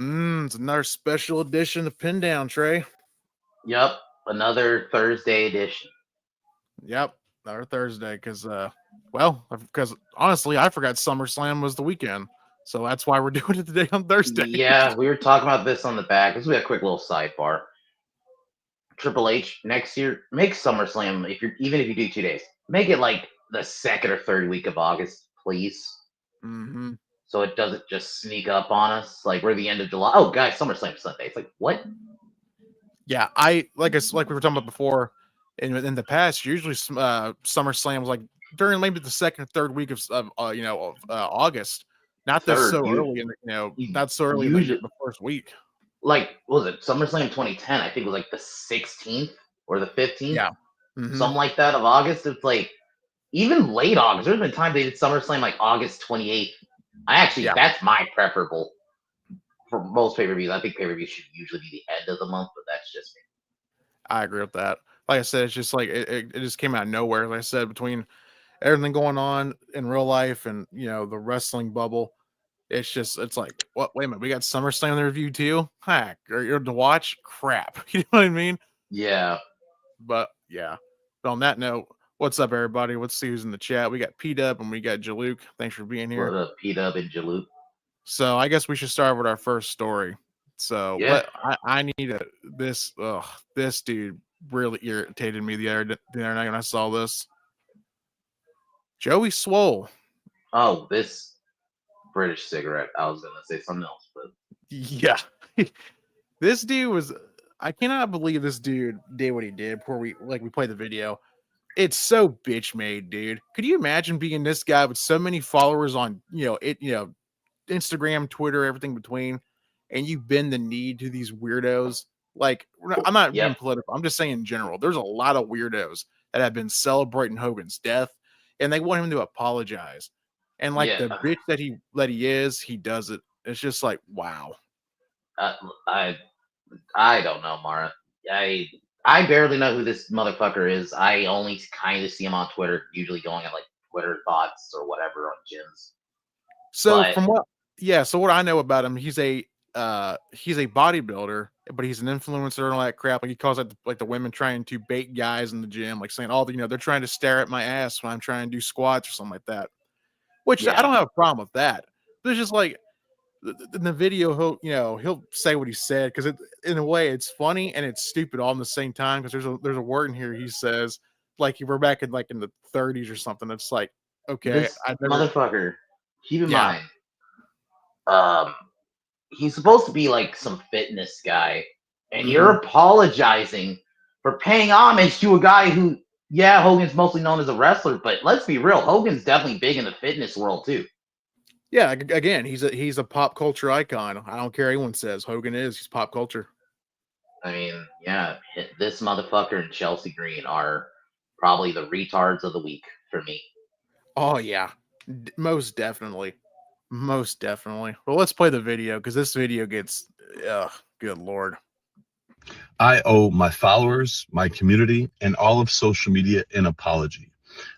It's another special edition of Pin Down, Trey. Yep, another Thursday edition. Yep, another Thursday because honestly, I forgot SummerSlam was the weekend, so that's why we're doing it today on Thursday. Yeah, we were talking about this on the back. This will be a quick little sidebar. Triple H next year, make SummerSlam even if you do 2 days, make it like the second or third week of August, please. Mm-hmm. So it doesn't just sneak up on us like we're the end of July. Oh, guys, SummerSlam Sunday. It's like what? Yeah, like we were talking about before. In the past, usually SummerSlam was like during maybe the second or third week of August. Not this Third, so early not so early in usually the first week. like what was it SummerSlam 2010? I think it was like the 16th or the 15th, Yeah. Mm-hmm. something like that of August. It's like even late August. There's been times they did SummerSlam like August 28th. That's my preferable for most pay-per-views. I think pay-per-views should usually be the end of the month, but that's just me. I agree with that. Like I said, it's just like it just came out of nowhere. Like I said, between everything going on in real life and the wrestling bubble, it's like, what? Wait a minute, we got SummerSlam to review too. Heck, or to watch? Crap, you know what I mean? Yeah. But yeah. But on that note, what's up, everybody? Let's see who's in the chat. We got P Dub and we got Jaluk. Thanks for being here. What up, P Dub and Jaluk? So I guess we should start with our first story. So Yeah. I need this dude really irritated me the other night when I saw this. Joey Swoll. Oh, this British cigarette. I was gonna say something else, but yeah. This dude was, I cannot believe this dude did what he did before we played the video. It's so bitch made, dude. Could you imagine being this guy with so many followers on Instagram, Twitter, everything between, and you bend the knee to these weirdos? Like, I'm not being political. I'm just saying in general. There's a lot of weirdos that have been celebrating Hogan's death, and they want him to apologize. And the bitch that he is, he does it. It's just like, wow. I don't know, Mara. I barely know who this motherfucker is. I only kind of see him on Twitter, usually going at like Twitter thoughts or whatever on gyms. So what I know about him, he's a bodybuilder, but he's an influencer and all that crap. Like he calls it like the women trying to bait guys in the gym, like saying they're trying to stare at my ass when I'm trying to do squats or something like that. Which I don't have a problem with that. But it's just like in the video, he'll say what he said because in a way it's funny and it's stupid all in the same time. Because there's a word in here he says like we're back in the 30s or something. It's like, okay, this motherfucker. Keep in mind, he's supposed to be like some fitness guy, and you're apologizing for paying homage to a guy who, Hogan's mostly known as a wrestler, but let's be real, Hogan's definitely big in the fitness world too. Yeah, again, he's a pop culture icon. I don't care what anyone says. Hogan he's pop culture. I mean, this motherfucker and Chelsea Green are probably the retards of the week for me. Oh yeah, most definitely. Well, let's play the video because this video gets, good Lord. I owe my followers, my community, and all of social media an apology.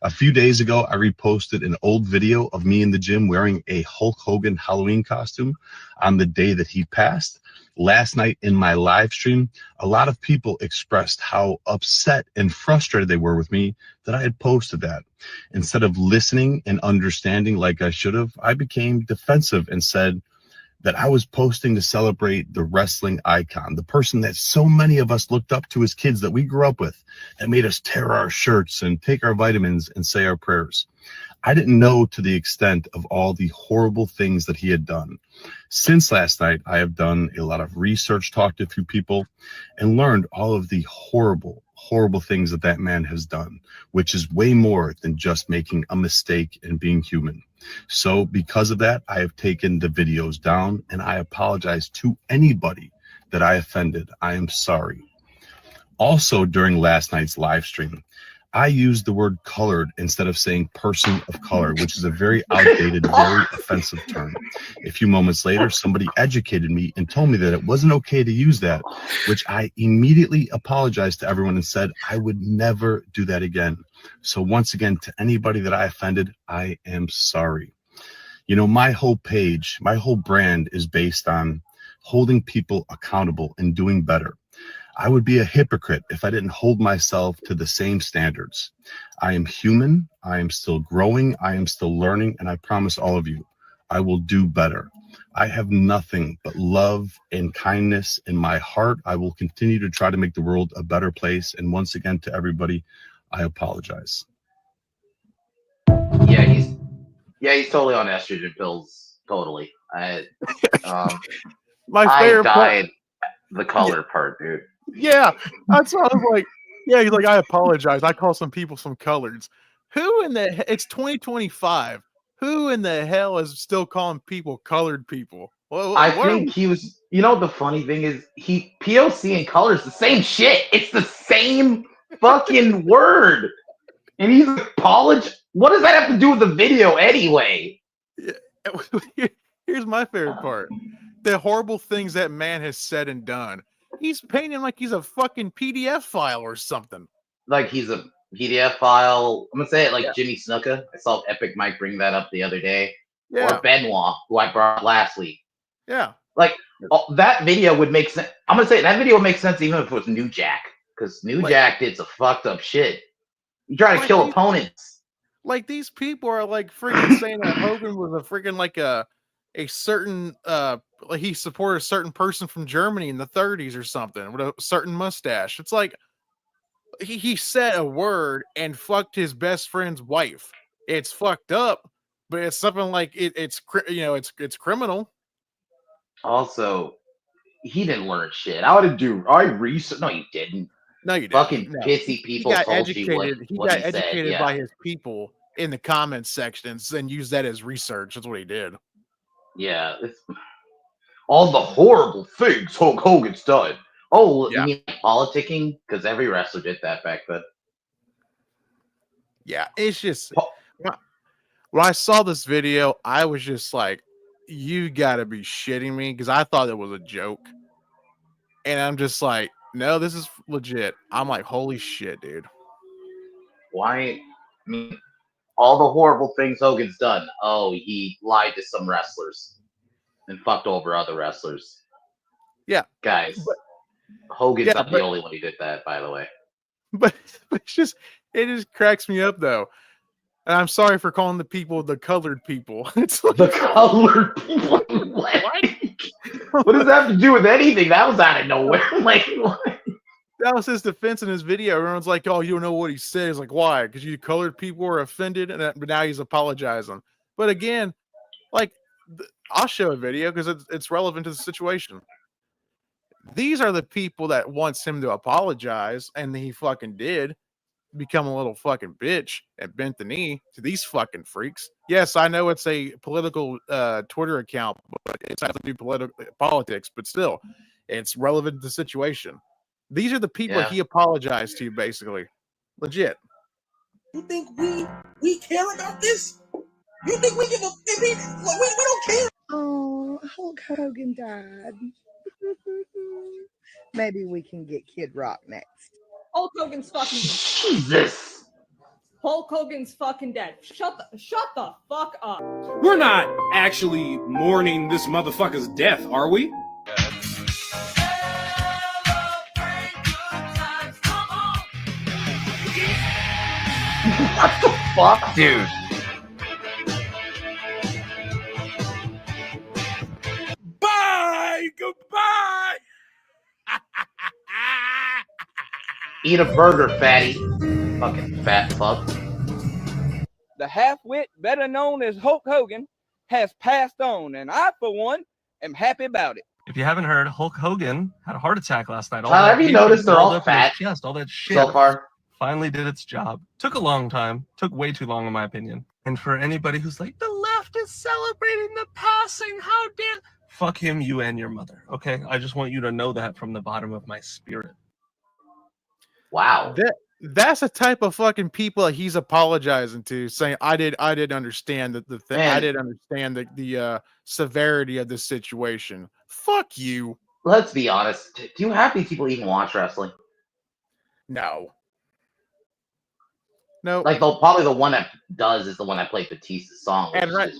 A few days ago, I reposted an old video of me in the gym wearing a Hulk Hogan Halloween costume on the day that he passed. Last night in my live stream, a lot of people expressed how upset and frustrated they were with me that I had posted that. Instead of listening and understanding like I should have, I became defensive and said that I was posting to celebrate the wrestling icon, the person that so many of us looked up to as kids that we grew up with, that made us tear our shirts and take our vitamins and say our prayers. I didn't know to the extent of all the horrible things that he had done. Since last night, I have done a lot of research, talked to a few people, and learned all of the horrible things that man has done, which is way more than just making a mistake and being human. So because of that, I have taken the videos down, and I apologize to anybody that I offended. I am sorry. Also, during last night's live stream, I used the word colored instead of saying person of color, which is a very outdated, very offensive term. A few moments later, somebody educated me and told me that it wasn't okay to use that, which I immediately apologized to everyone and said I would never do that again. So once again, to anybody that I offended, I am sorry. My whole page, my whole brand is based on holding people accountable and doing better. I would be a hypocrite if I didn't hold myself to the same standards. I am human. I am still growing. I am still learning. And I promise all of you, I will do better. I have nothing but love and kindness in my heart. I will continue to try to make the world a better place. And once again, to everybody, I apologize. Yeah, he's totally on estrogen pills. Totally. My I favorite died part, the color part, dude. yeah, that's what I was like. Yeah, he's like, I apologize. I call some people some coloreds. Who in the? It's 2025. Who in the hell is still calling people colored people? I think he was. You know, the funny thing is, POC and color is the same shit. It's the same fucking word. And he's apologizing. What does that have to do with the video anyway? Here's my favorite part: the horrible things that man has said and done. He's painting like he's a fucking PDF file or something. Like he's a PDF file. I'm gonna say it like Jimmy Snuka. I saw Epic Mike bring that up the other day. Yeah. Or Benoit, who I brought up last week. Yeah. Like that video would make sense. I'm gonna say that video would make sense even if it was New Jack, because New Jack did some fucked up shit. You try to kill opponents. Like these people are like freaking saying that Hogan was a freaking like a certain like he supported a certain person from Germany in the 30s or something with a certain mustache. It's like he said a word and fucked his best friend's wife. It's fucked up, but it's something like it's criminal. Also, he didn't learn shit. I research. No, you didn't. No, you didn't. Fucking pissy people told you what he got educated said. by his people in the comments sections and used that as research. That's what he did. Yeah, it's all the horrible things Hulk Hogan's done. Oh, you mean politicking? Because every wrestler did that back then. Yeah, it's just when I saw this video, I was just like, "You gotta be shitting me," because I thought it was a joke, and I'm just like, "No, this is legit." I'm like, "Holy shit, dude!" Why? I mean, all the horrible things Hogan's done. Oh, he lied to some wrestlers and fucked over other wrestlers. Yeah, guys. Hogan's not the only one who did that, by the way. But it just cracks me up though. And I'm sorry for calling the people the colored people. It's like, the colored people. What does that have to do with anything? That was out of nowhere. Like, what? That was his defense in his video. Everyone's like, "Oh, you don't know what he said." He's like, "Why? Because you colored people were offended," but now he's apologizing. But again, like, I'll show a video because it's relevant to the situation. These are the people that wants him to apologize, and he fucking did become a little fucking bitch and bent the knee to these fucking freaks. Yes, I know it's a political Twitter account, but it's not to do politics, but still, it's relevant to the situation. These are the people he apologized to, basically. Legit. You think we care about this? You think we give a we don't care? Oh, Hulk Hogan died. Maybe we can get Kid Rock next. Hulk Hogan's fucking dead. Jesus. Hulk Hogan's fucking dead. Shut the fuck up. We're not actually mourning this motherfucker's death, are we? What the fuck, dude? Bye! Goodbye! Eat a burger, fatty. Fucking fat fuck. The half-wit, better known as Hulk Hogan, has passed on, and I, for one, am happy about it. If you haven't heard, Hulk Hogan had a heart attack last night. Have you noticed they're all fat? Chest, all that shit. So far. Finally did its job. Took a long time. Took way too long, in my opinion. And for anybody who's like, the left is celebrating the passing, how dare... Fuck him, you and your mother, okay? I just want you to know that from the bottom of my spirit. Wow. That's the type of fucking people that he's apologizing to, saying, I did understand the thing. Man. I did understand the severity of this situation. Fuck you. Let's be honest. Do half these people even watch wrestling? No. No. Like, probably the one that does is the one that played Batista's song. And right.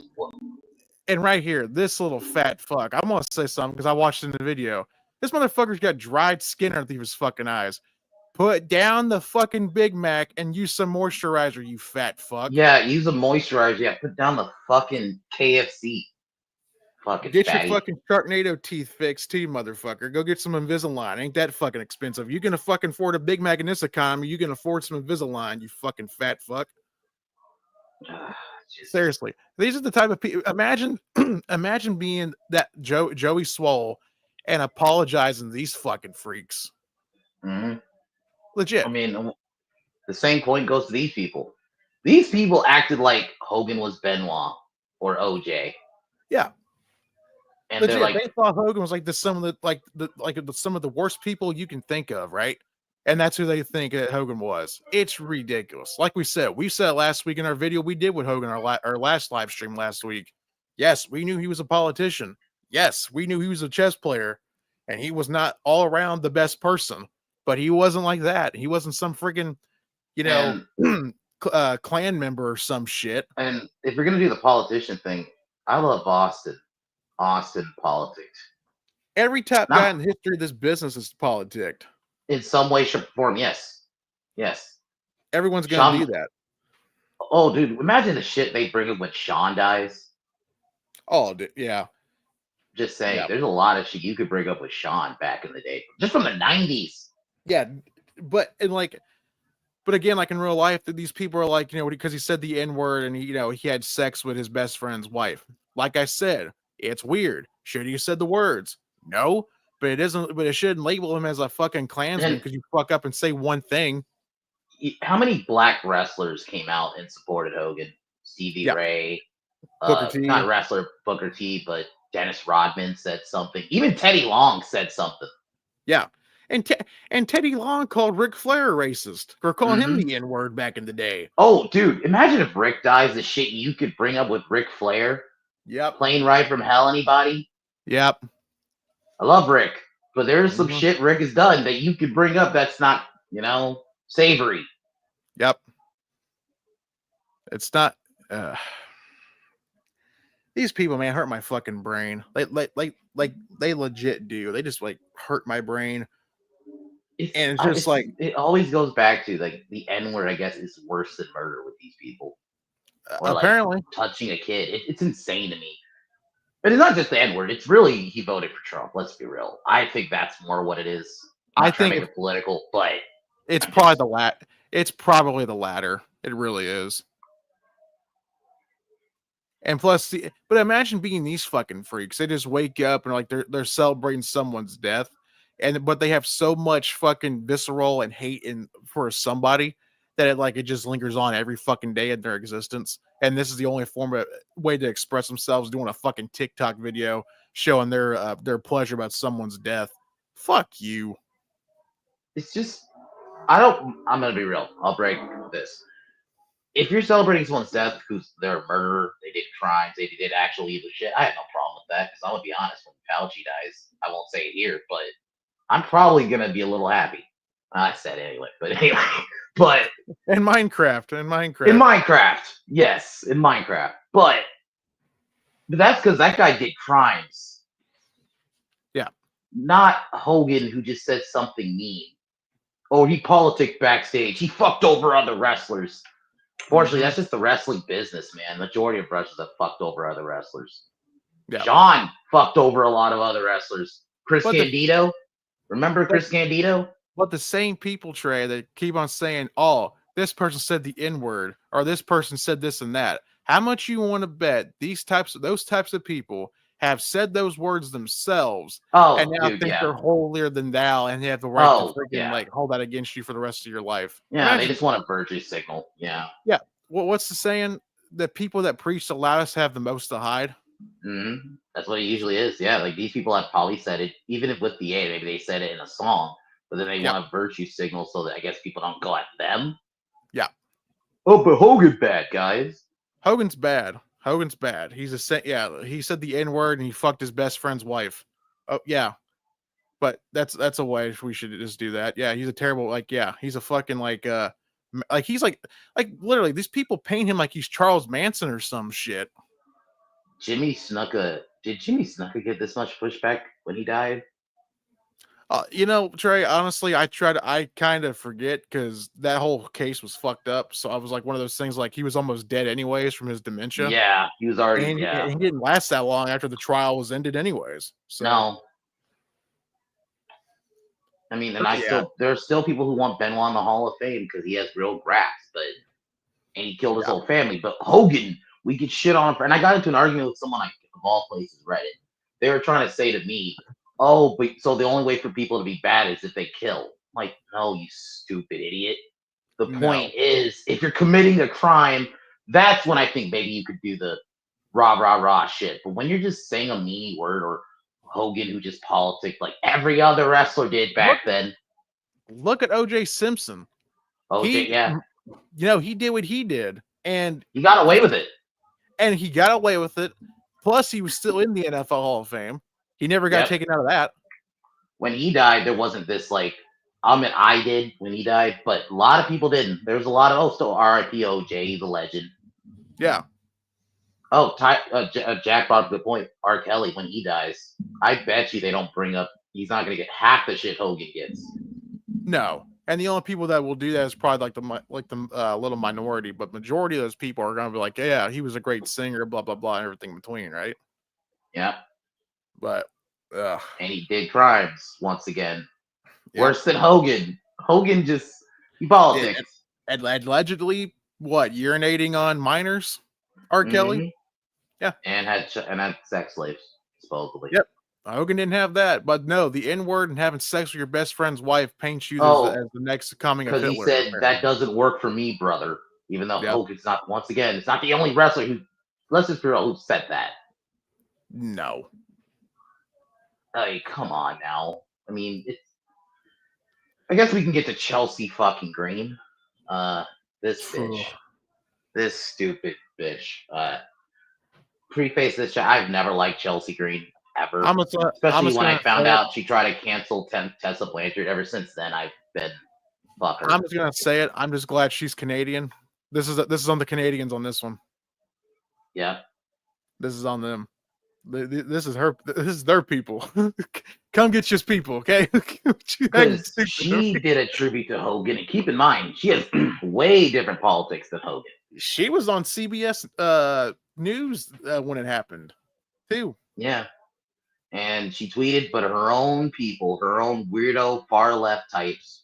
And right here, this little fat fuck. I'm gonna say something because I watched it in the video. This motherfucker's got dried skin underneath his fucking eyes. Put down the fucking Big Mac and use some moisturizer, you fat fuck. Yeah, use a moisturizer. Yeah, put down the fucking KFC. Fucking Get fatty. your fucking Sharknado teeth fixed too, motherfucker. Go get some Invisalign. Ain't that fucking expensive? You can fucking afford a Big Mac in this economy. You can afford some Invisalign, you fucking fat fuck. Seriously, these are the type of people. Imagine, imagine being that Joey Swoll and apologizing to these fucking freaks. Mm-hmm. Legit. I mean, the same point goes to these people. These people acted like Hogan was Benoit or OJ. Yeah. And Legit, they're like, they thought Hogan was like some of the worst people you can think of, right? And that's who they think that Hogan was. It's ridiculous. Like we said it last week in our video we did with Hogan, our last live stream last week. Yes, we knew he was a politician. Yes, we knew he was a chess player, and he was not all around the best person. But he wasn't like that. He wasn't some freaking, clan member or some shit. And if you're gonna do the politician thing, I love Austin politics. Every top guy in the history of this business is politicked. In some way, shape, or form, yes. Yes. Everyone's going to do that. Oh, dude, imagine the shit they bring up when Sean dies. Oh, yeah. Just saying, there's a lot of shit you could bring up with Sean back in the day. Just from the 90s. Yeah, but again, like in real life, these people are like, because he said the N-word and he had sex with his best friend's wife. Like I said, it's weird. Should he have said the words? No, but it isn't. But it shouldn't label him as a fucking Klansman because you fuck up and say one thing. How many black wrestlers came out and supported Hogan? Stevie Ray, Booker T. Not wrestler Booker T, but Dennis Rodman said something. Even Teddy Long said something. Yeah, and Teddy Long called Ric Flair racist or called him the N-word back in the day. Oh, dude, imagine if Rick dies, the shit you could bring up with Ric Flair. Yep. Plane Ride from Hell, anybody? Yep. I love Rick, but there's some shit Rick has done that you could bring up that's not, savory. Yep. It's not. These people, man, hurt my fucking brain. Like they legit do. They just hurt my brain. It's just it always goes back to the N-word. I guess is worse than murder with these people. Or apparently, touching a kid. It's insane to me. But it's not just the N-word. It's really he voted for Trump. Let's be real. I think that's more what it is. I think it's political, but it's probably It's probably the latter. It really is. And plus, but imagine being these fucking freaks. They just wake up and they're celebrating someone's death, but they have so much fucking visceral and hate for somebody that it just lingers on every fucking day in their existence. And this is the only way to express themselves, doing a fucking TikTok video showing their pleasure about someone's death. Fuck you. It's just I'm gonna be real. I'll break this. If you're celebrating someone's death because they're a murderer, they did crimes, they did actual evil shit, I have no problem with that. Because I'm gonna be honest, when Fauci dies, I won't say it here, but I'm probably gonna be a little happy. I said it anyway, but anyway. But in Minecraft, yes, in Minecraft. But that's because that guy did crimes. Yeah. Not Hogan, who just said something mean. Oh, he politicked backstage. He fucked over other wrestlers. Fortunately, that's just the wrestling business, man. Majority of wrestlers have fucked over other wrestlers. Yeah. John fucked over a lot of other wrestlers. Chris Candido. Remember Chris Candido? But the same people, Trey, that keep on saying, oh, this person said the N-word, or this person said this and that. How much you want to bet those types of people have said those words themselves, and now think they're holier than thou, and they have the right to freaking hold that against you for the rest of your life? Yeah, they just want a virtue signal. Yeah. Yeah. Well, what's the saying? The people that preach the loudest have the most to hide. Mm-hmm. That's what it usually is. Yeah, these people have probably said it, even if with the maybe they said it in a song, but then they want a virtue signal so that I guess people don't go at them. Yeah. Oh, but Hogan's bad, guys. Hogan's bad. He said the N-word and he fucked his best friend's wife. Oh yeah, but that's a way we should just do that. Yeah, he's a terrible he's a fucking he's like literally these people paint him like he's Charles Manson or some shit. Jimmy Snuka. Did Jimmy Snuka get this much pushback when he died? Trey, honestly, I kind of forget because that whole case was fucked up. So I was like one of those things like he was almost dead anyways from his dementia. Yeah, he was already. And Yeah, he didn't last that long after the trial was ended anyways. So no. I mean, and there's still people who want Benoit in the Hall of Fame because he has real grasp, and he killed his whole family. But Hogan, we get shit on him. And I got into an argument with someone like of all places, Reddit. They were trying to say to me, "Oh, but so the only way for people to be bad is if they kill." I'm like, no, you stupid idiot. The point is, if you're committing a crime, that's when I think maybe you could do the rah rah rah shit. But when you're just saying a meanie word, or Hogan who just politics like every other wrestler did back then. Look at OJ Simpson. OJ, he did what he did, and he got away with it. And he got away with it. Plus, he was still in the NFL Hall of Fame. He never got taken out of that. When he died, there wasn't this like, I did when he died, but a lot of people didn't. There was a lot of still R.I.P. OJ, the legend. Yeah. Oh, Jack brought up a good point. R. Kelly, when he dies, I bet you they don't bring up. He's not going to get half the shit Hogan gets. No, and the only people that will do that is probably like the little minority, but majority of those people are going to be like, yeah, he was a great singer, blah blah blah, and everything in between, right? Yeah. But and he did crimes once again, worse than Hogan. Hogan he politics. And allegedly, urinating on minors? R. Kelly. Yeah, and had sex slaves, supposedly. Yep, Hogan didn't have that, but no, the N-word and having sex with your best friend's wife paints you as the next coming of Hitler. Because he said apparently. That doesn't work for me, brother. Even though Hogan's not. Once again, it's not the only wrestler who. Let's just figure out who said that. No. Hey, come on now. I mean, I guess we can get to Chelsea fucking Green. This bitch. This stupid bitch. Preface this shit. I've never liked Chelsea Green ever. Especially when I found out she tried to cancel Tessa Blanchard. Ever since then, I've been fuck her. I'm just gonna say it. I'm just glad she's Canadian. This is on the Canadians on this one. Yeah. This is on them. This is her. This is their people. Come get your people, okay? She did a tribute to Hogan, and keep in mind, she has way different politics than Hogan. She was on CBS News when it happened, too. Yeah, and she tweeted, but her own people, her own weirdo far left types,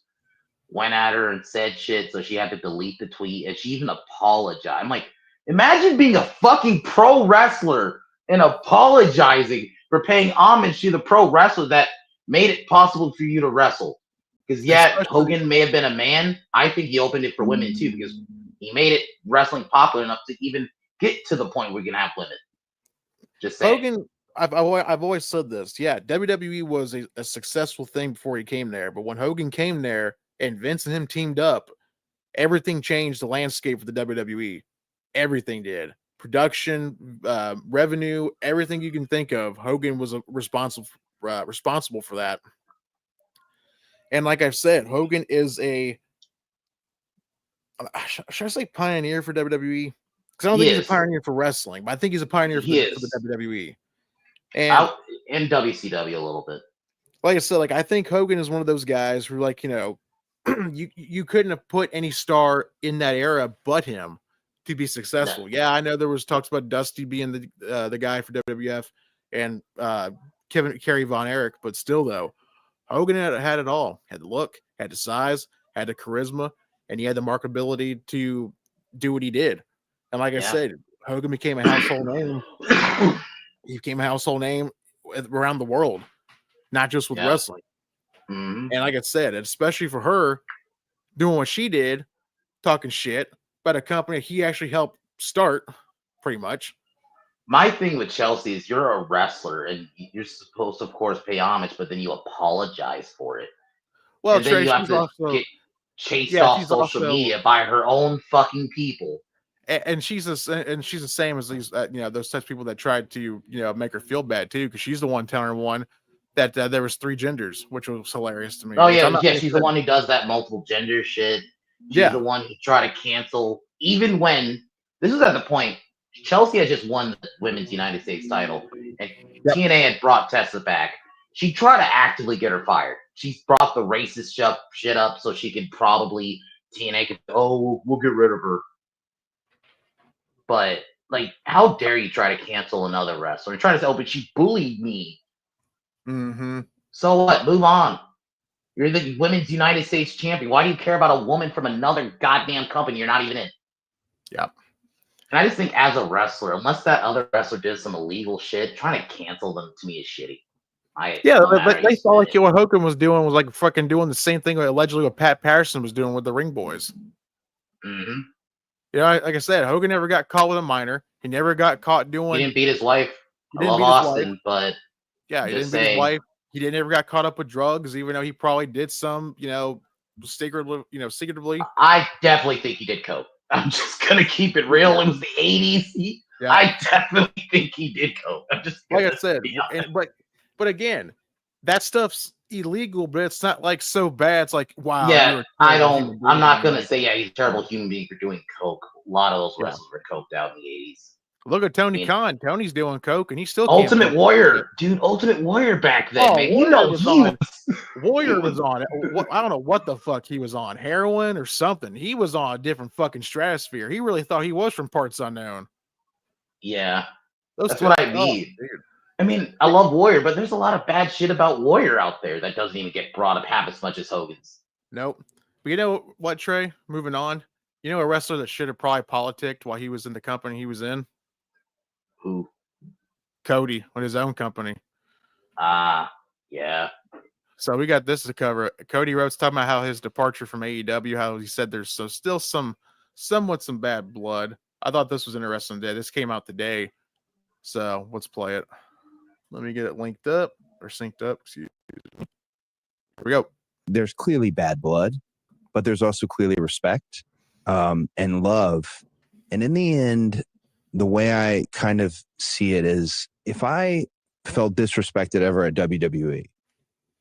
went at her and said shit, so she had to delete the tweet, and she even apologized. I'm like, imagine being a fucking pro wrestler and apologizing for paying homage to the pro wrestler that made it possible for you to wrestle. Because Hogan may have been a man. I think he opened it for women too, because he made it wrestling popular enough to even get to the point where we can have women. Just saying. Hogan, I've always said this. Yeah, WWE was a successful thing before he came there, but when Hogan came there and Vince and him teamed up, everything changed the landscape for the WWE. Everything did. Production, revenue, everything you can think of. Hogan was responsible for that. And like I've said, Hogan is should I say pioneer for WWE? Because I don't think he's a pioneer for wrestling, but I think he's a pioneer for the WWE. And in WCW a little bit. Like I said, I think Hogan is one of those guys who, you couldn't have put any star in that era but him to be successful. No. Yeah, I know there was talks about Dusty being the guy for WWF and Kerry Von Erich, but still though, Hogan had it all. Had the look, had the size, had the charisma, and he had the marketability to do what he did. And like I said, Hogan became a household name. He became a household name around the world, not just with wrestling. Mm-hmm. And like I said, especially for her doing what she did, talking shit about a company he actually helped start, pretty much. My thing with Chelsea is you're a wrestler and you're supposed to, of course, pay homage, but then you apologize for it. Well, and then you have to get chased off social media by her own fucking people. And she's the same as these, those types of people that tried to, make her feel bad too, because she's the one telling that there was 3 genders, which was hilarious to me. Oh yeah, she's the one who does that multiple gender shit. She's the one who tried to cancel, even when this is at the point Chelsea had just won the Women's United States title, and TNA had brought Tessa back. She tried to actively get her fired. She brought the racist shit up so she could probably TNA could we'll get rid of her. But like, how dare you try to cancel another wrestler? You're trying to say, but she bullied me. Mm-hmm. So what? Move on. You're the Women's United States champion. Why do you care about a woman from another goddamn company you're not even in? Yep. And I just think as a wrestler, unless that other wrestler did some illegal shit, trying to cancel them to me is shitty. They saw like what Hogan was doing was like fucking doing the same thing allegedly what Pat Patterson was doing with the Ring Boys. Mm-hmm. You know, like I said, Hogan never got caught with a minor. He never got caught doing. He didn't beat his wife. I love Austin, but yeah, he didn't beat his wife. He never got caught up with drugs, even though he probably did some, secretively. I definitely think he did coke. I'm just gonna keep it real. It was the 80s. I definitely think he did coke. I'm just like I said, but again, that stuff's illegal, but it's not like so bad. It's like wow. Yeah, I'm not gonna say he's a terrible human being for doing coke. A lot of those wrestlers were coked out in the 80s. Look at Tony Khan. Tony's doing coke, and he still Ultimate Warrior, dude. Ultimate Warrior back then, man. Warrior was on. I don't know what the fuck he was on, heroin or something. He was on a different fucking stratosphere. He really thought he was from parts unknown. Yeah, that's what I mean. I mean, I love Warrior, but there's a lot of bad shit about Warrior out there that doesn't even get brought up half as much as Hogan's. Nope. But you know what, Trey? Moving on. You know a wrestler that should have probably politicked while he was in the company he was in? Who? Cody with his own company. Yeah. So we got this to cover. Cody Rhodes talking about how his departure from AEW, how he said there's still somewhat some bad blood. I thought this was interesting today. This came out today. So let's play it. Let me get it linked up or synced up. Excuse me. Here we go. There's clearly bad blood, but there's also clearly respect and love. And in the end, the way I kind of see it is if I felt disrespected ever at WWE,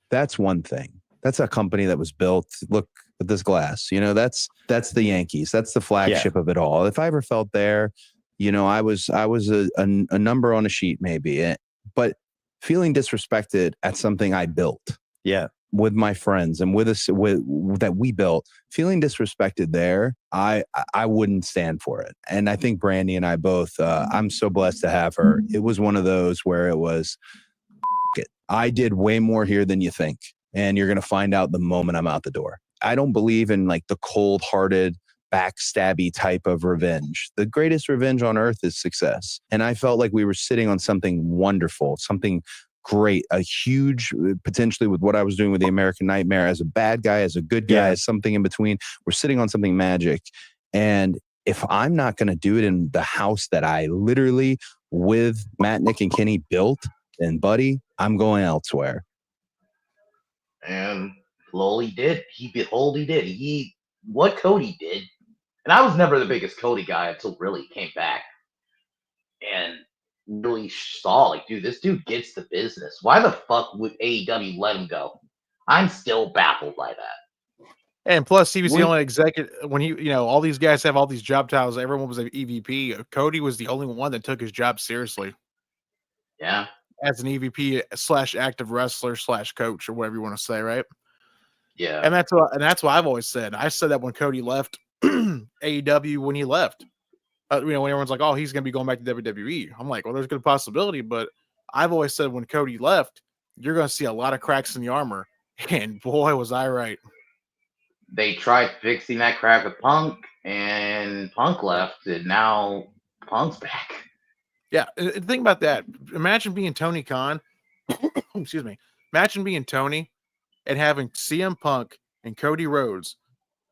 that's one thing. That's a company that was built. Look at this glass. That's the Yankees. That's the flagship of it all. If I ever felt there, I was a number on a sheet maybe, but feeling disrespected at something I built. Yeah. With my friends and that we built, feeling disrespected there, I wouldn't stand for it. And I think Brandy and I both, I'm so blessed to have her. It was one of those where it was, I did way more here than you think. And you're going to find out the moment I'm out the door. I don't believe in like the cold-hearted, backstabby type of revenge. The greatest revenge on earth is success. And I felt like we were sitting on something wonderful, something great, a huge, potentially with what I was doing with the American Nightmare as a bad guy, as a good guy, as something in between. We're sitting on something magic. And if I'm not going to do it in the house that I literally with Matt, Nick, and Kenny built, then buddy, I'm going elsewhere. And Lowly did. He did. What Cody did. And I was never the biggest Cody guy until really he came back. And really saw, like, dude, this dude gets the business. Why the fuck would AEW let him go? I'm still baffled by that. And plus, he was the only executive when he, all these guys have all these job titles. Everyone was an EVP. Cody was the only one that took his job seriously. Yeah. As an EVP / active wrestler / coach or whatever you want to say, right? Yeah. And that's what I've always said. I said that when Cody left AEW, when he left, when everyone's like, oh, he's going to be going back to WWE. I'm like, well, there's a good possibility, but I've always said when Cody left, you're going to see a lot of cracks in the armor. And boy, was I right. They tried fixing that crack with Punk, and Punk left, and now Punk's back. Yeah, think about that. Imagine being Tony Khan. Excuse me. Imagine being Tony and having CM Punk and Cody Rhodes,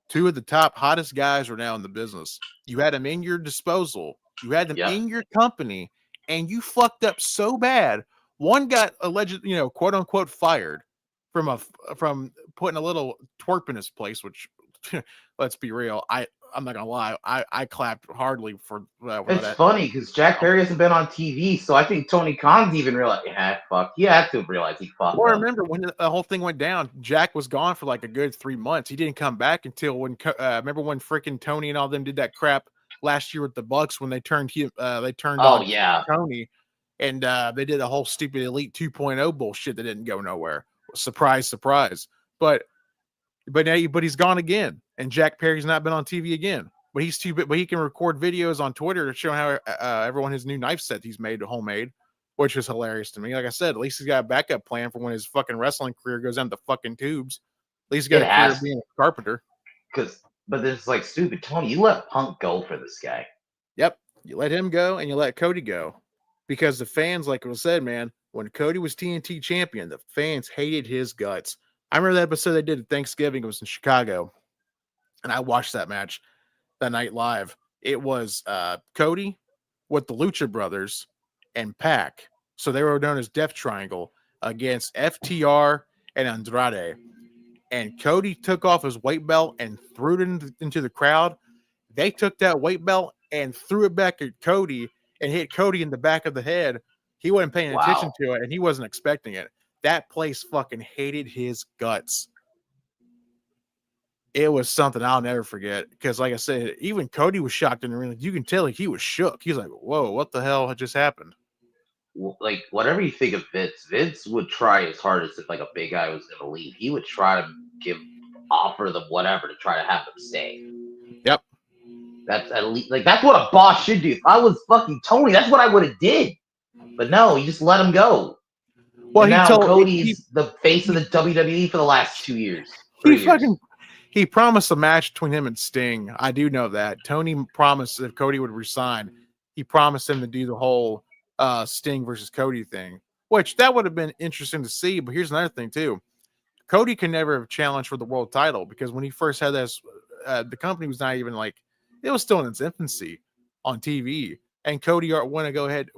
two of the top hottest guys right now in the business. You had them in your disposal. You had them in your company, and you fucked up so bad. One got alleged, quote unquote, fired from putting a little twerp in his place, which let's be real. I'm not gonna lie. I clapped hardly for that. It's funny because Jack Perry hasn't been on TV, so I think Tony Khan's even realized, fuck. He had to realize he fucked up. Remember when the whole thing went down, Jack was gone for like a good 3 months. He didn't come back until remember when freaking Tony and all them did that crap last year with the Bucks when they turned Oh on yeah, Tony, and they did a whole stupid Elite 2.0 bullshit that didn't go nowhere. Surprise, surprise. But he's gone again, and Jack Perry's not been on TV again. But he's too big. But he can record videos on Twitter to show how everyone his new knife set he's made homemade, which is hilarious to me. Like I said, at least he's got a backup plan for when his fucking wrestling career goes down the fucking tubes. At least he's got it a career has being a carpenter. but it's like stupid, Tony. You let Punk go for this guy. Yep, you let him go and you let Cody go because the fans, like was said, man, when Cody was TNT champion, the fans hated his guts. I remember that episode they did at Thanksgiving. It was in Chicago, and I watched that match that night live. It was Cody with the Lucha Brothers and Pac. So they were known as Death Triangle against FTR and Andrade. And Cody took off his weight belt and threw it into the crowd. They took that weight belt and threw it back at Cody and hit Cody in the back of the head. He wasn't paying attention to it, and he wasn't expecting it. That place fucking hated his guts. It was something I'll never forget because, like I said, even Cody was shocked in the ring. You can tell you was shook. He was like, "Whoa, what the hell had just happened?" Like, whatever you think of Vince would try his hardest if like a big guy was gonna leave. He would try to offer them whatever to try to have them stay. Yep. That's at least like that's what a boss should do. If I was fucking Tony, that's what I would have did. But no, you just let him go. Well, Cody's the face of the WWE for the last 2 years. 3 years. He promised a match between him and Sting. I do know that. Tony promised if Cody would resign, he promised him to do the whole Sting versus Cody thing, which that would have been interesting to see. But here's another thing too. Cody can never have challenged for the world title because when he first had this, the company was not even like, it was still in its infancy on TV. And Cody went ahead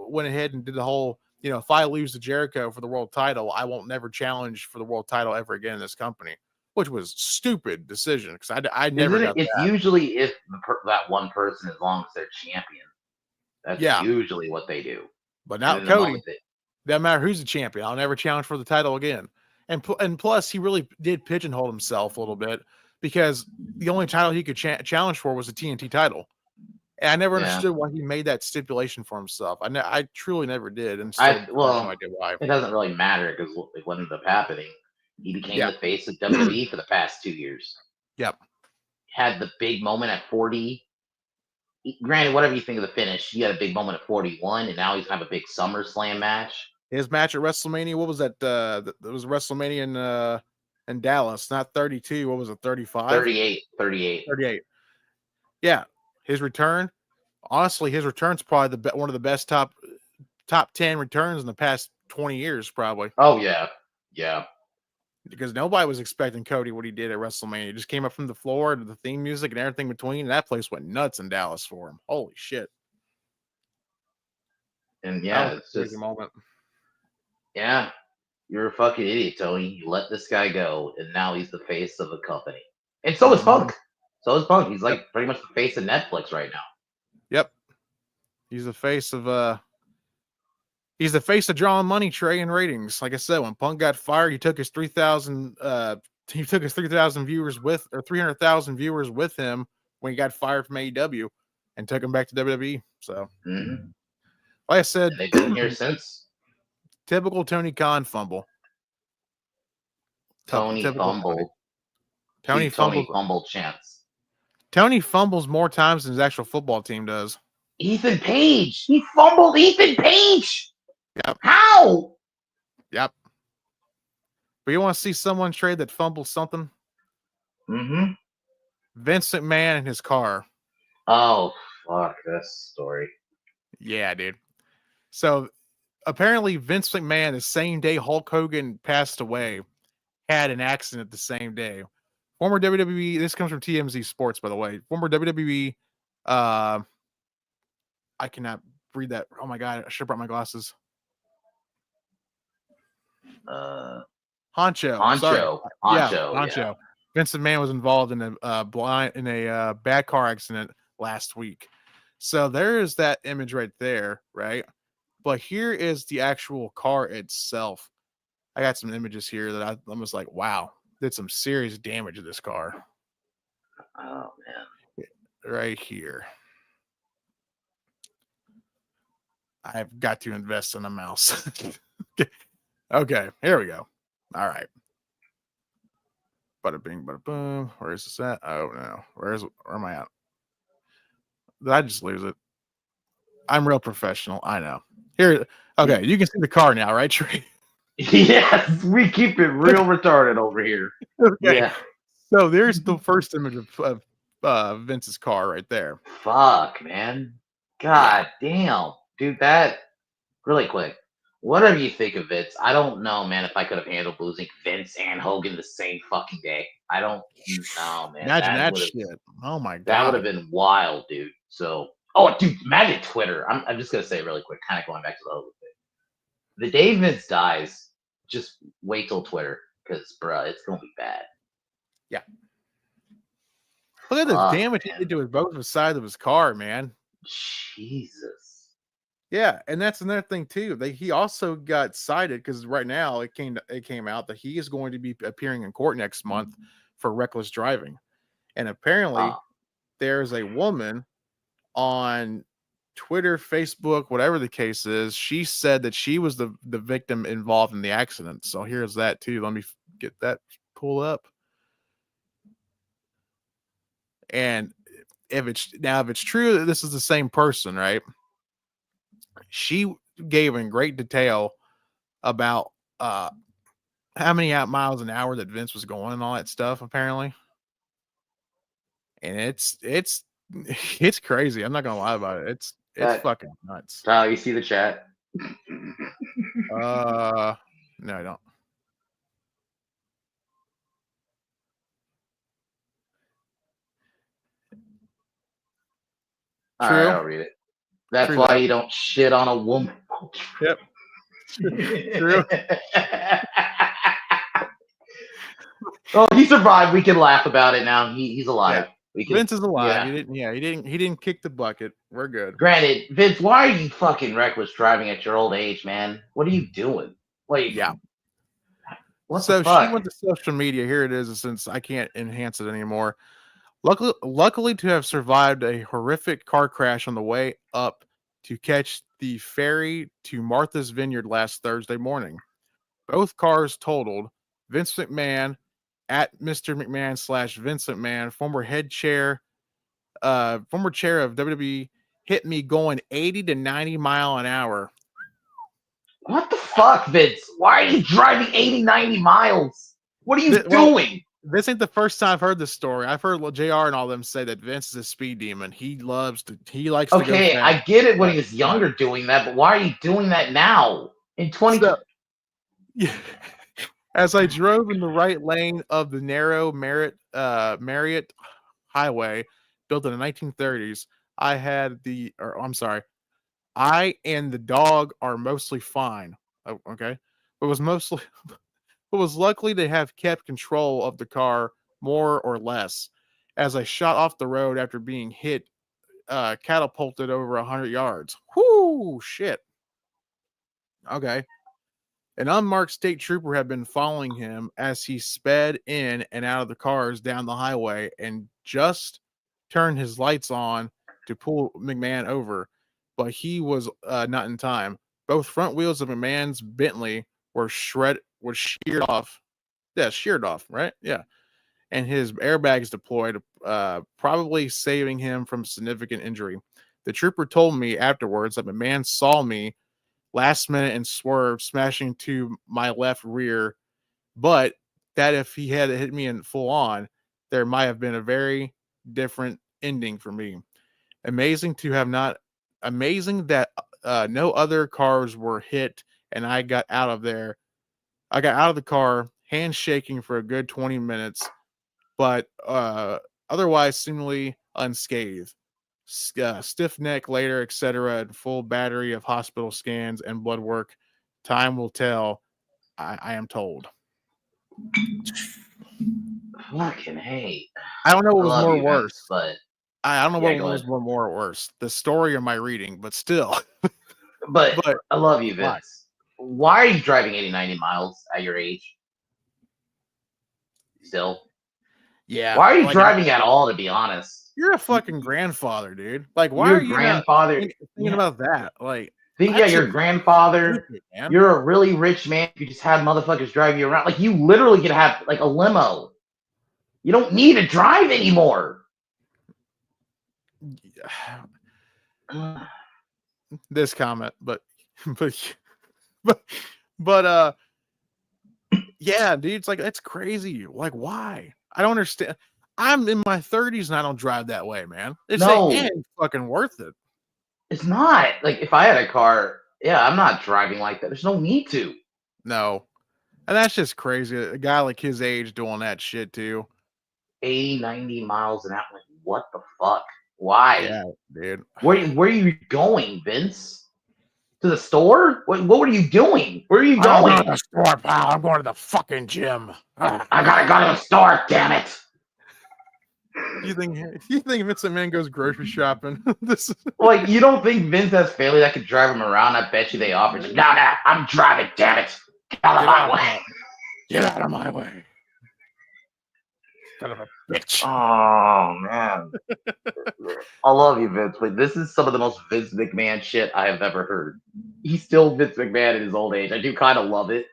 and did the whole, if I lose to Jericho for the world title, I won't never challenge for the world title ever again in this company. Which was stupid decision because I never got it's that. Usually if that one person, as long as they're champion, that's usually what they do. But now Cody, doesn't matter who's the champion, I'll never challenge for the title again. And plus, he really did pigeonhole himself a little bit because the only title he could challenge for was the TNT title. And I never understood why he made that stipulation for himself. I truly never did. And I have no idea why. It doesn't really matter because what ended up happening. He became the face of WWE for the past 2 years. Yep. Had the big moment at 40. Granted, whatever you think of the finish, he had a big moment at 41, and now he's going to have a big SummerSlam match. His match at WrestleMania, what was that? It was WrestleMania in Dallas, not 32. What was it, 35? 38. Yeah. His return, honestly, his return's probably one of the best top 10 returns in the past 20 years, probably. Oh, yeah. Yeah. Because nobody was expecting Cody what he did at WrestleMania. He just came up from the floor to the theme music and everything between. And that place went nuts in Dallas for him. Holy shit. And it's just a moment. Yeah. You're a fucking idiot, Tony. You let this guy go, and now he's the face of the company. And so is Punk. He's like pretty much the face of Netflix right now. Yep. He's the face of He's the face of drawing money, Trey, and ratings. Like I said, when Punk got fired, he took his 3,000 viewers with, or 300,000 viewers with him when he got fired from AEW and took him back to WWE. So, like I said, they've been here since. Typical Tony Khan fumble. Tony fumbled chance. Tony fumbles more times than his actual football team does. Ethan Page. He fumbled Ethan Page. Yep. How? Yep. But you want to see someone trade that fumbles something? Mm-hmm. Vince McMahon and his car. Oh, fuck this story. Yeah, dude. So apparently Vince McMahon, the same day Hulk Hogan passed away, had an accident the same day. Former WWE, this comes from TMZ Sports, by the way. Former WWE, I cannot read that. Oh my God, I should have brought my glasses. Honcho. Sorry. Yeah. Vince McMahon was involved in a bad car accident last week. So there is that image right there, right? But here is the actual car itself. I got some images here that I was like, wow, did some serious damage to this car. Oh man. Right here. I've got to invest in a mouse. Okay, here we go. All right. Bada bing, bada boom. Where is this at? Oh no. Where am I at? Did I just lose it? I'm real professional. I know. Here. Okay, you can see the car now, right, Trey? Yes, we keep it real retarded over here. Okay. Yeah. So there's the first image of Vince's car right there. Fuck, man. God damn. Dude, that really quick. Whatever you think of Vince, I don't know, man, if I could have handled losing Vince and Hogan the same fucking day. I don't know, man. Imagine that shit. Oh my god. That would have been wild, dude. So, dude, imagine Twitter. I'm just gonna say it really quick, kind of going back to the Hogan thing. The day Vince dies, just wait till Twitter, because bruh, it's gonna be bad. Yeah. Look at the damage he did to both sides of his car, man. Jesus. Yeah, and that's another thing too. He also got cited because right now it came out that he is going to be appearing in court next month for reckless driving, and apparently there's a woman on Twitter, Facebook, whatever the case is. She said that she was the victim involved in the accident. So here's that too. Let me get that pull up. And if it's true that this is the same person, right? She gave in great detail about how many miles an hour that Vince was going and all that stuff, apparently. And it's crazy. I'm not gonna lie about it. It's fucking nuts. Tyler, you see the chat? No, I don't. All right, I'll read it. That's True why that. you don't shit on a woman. Yep. True. Oh, he survived. We can laugh about it now. He's alive. Yeah. Vince is alive. Yeah. He didn't kick the bucket. We're good. Granted, Vince, why are you fucking reckless driving at your old age, man? What are you doing? Like, yeah. What so the fuck? She went to social media. Here it is. Since I can't enhance it anymore. Luckily to have survived a horrific car crash on the way up to catch the ferry to Martha's Vineyard last Thursday morning. Both cars totaled. Vince McMahon at Mr. McMahon / Vince McMahon, former chair of WWE, hit me going 80 to 90 mile an hour. What the fuck, Vince? Why are you driving 80, 90 miles? What are you doing? This ain't the first time I've heard this story. I've heard JR and all them say that Vince is a speed demon. He likes to go fast. Okay, I get it when he was younger doing that, but why are you doing that now? In 20... As I drove in the right lane of the narrow Marriott Highway, built in the 1930s, I and the dog are mostly fine. Okay, but was luckily to have kept control of the car more or less. As I shot off the road after being hit, catapulted over 100 yards. Whoo, shit. Okay. An unmarked state trooper had been following him as he sped in and out of the cars down the highway and just turned his lights on to pull McMahon over, but he was not in time. Both front wheels of McMahon's Bentley were sheared off. Yeah, sheared off, right? Yeah. And his airbags deployed, probably saving him from significant injury. The trooper told me afterwards that McMahon saw me last minute and swerved, smashing to my left rear, but that if he had hit me in full on, there might have been a very different ending for me. Amazing that no other cars were hit, and I got out of there. I got out of the car, hands shaking for a good 20 minutes, but otherwise seemingly unscathed. Stiff neck later, etc., and full battery of hospital scans and blood work. Time will tell, I am told. Fucking hate. I don't know what was more worse, but I don't know what was more worse, the story or my reading, but still. but I love you, Vince. Why are you driving 80, 90 miles at your age? Still? Yeah. Why are you driving at all, to be honest? You're a fucking grandfather, dude. Like, why are you grandfather thinking about that? Like, Think your grandfather. Man. You're a really rich man. You just have motherfuckers drive you around. Like you literally could have like a limo. You don't need to drive anymore. This comment, but yeah, dude, it's like it's crazy. Like, why? I don't understand. I'm in my 30s and I don't drive that way, man. It ain't fucking worth it. It's not. Like if I had a car, yeah, I'm not driving like that. There's no need to. No. And that's just crazy. A guy like his age doing that shit too. 80, 90 miles an hour. Like, what the fuck? Why? Yeah, dude. Where are you going, Vince? To the store? What were you doing? Where are you going? I'm going to the store, pal. I'm going to the fucking gym. I gotta go to the store, damn it. You think Vince McMahon goes grocery shopping? Like, you don't think Vince has family that could drive him around? I bet you they offer. No, I'm driving, damn it. Get out of my way. Get out of my way. Son of a bitch. Oh, man. I love you, Vince, but this is some of the most Vince McMahon shit I have ever heard. He's still Vince McMahon in his old age. I do kind of love it.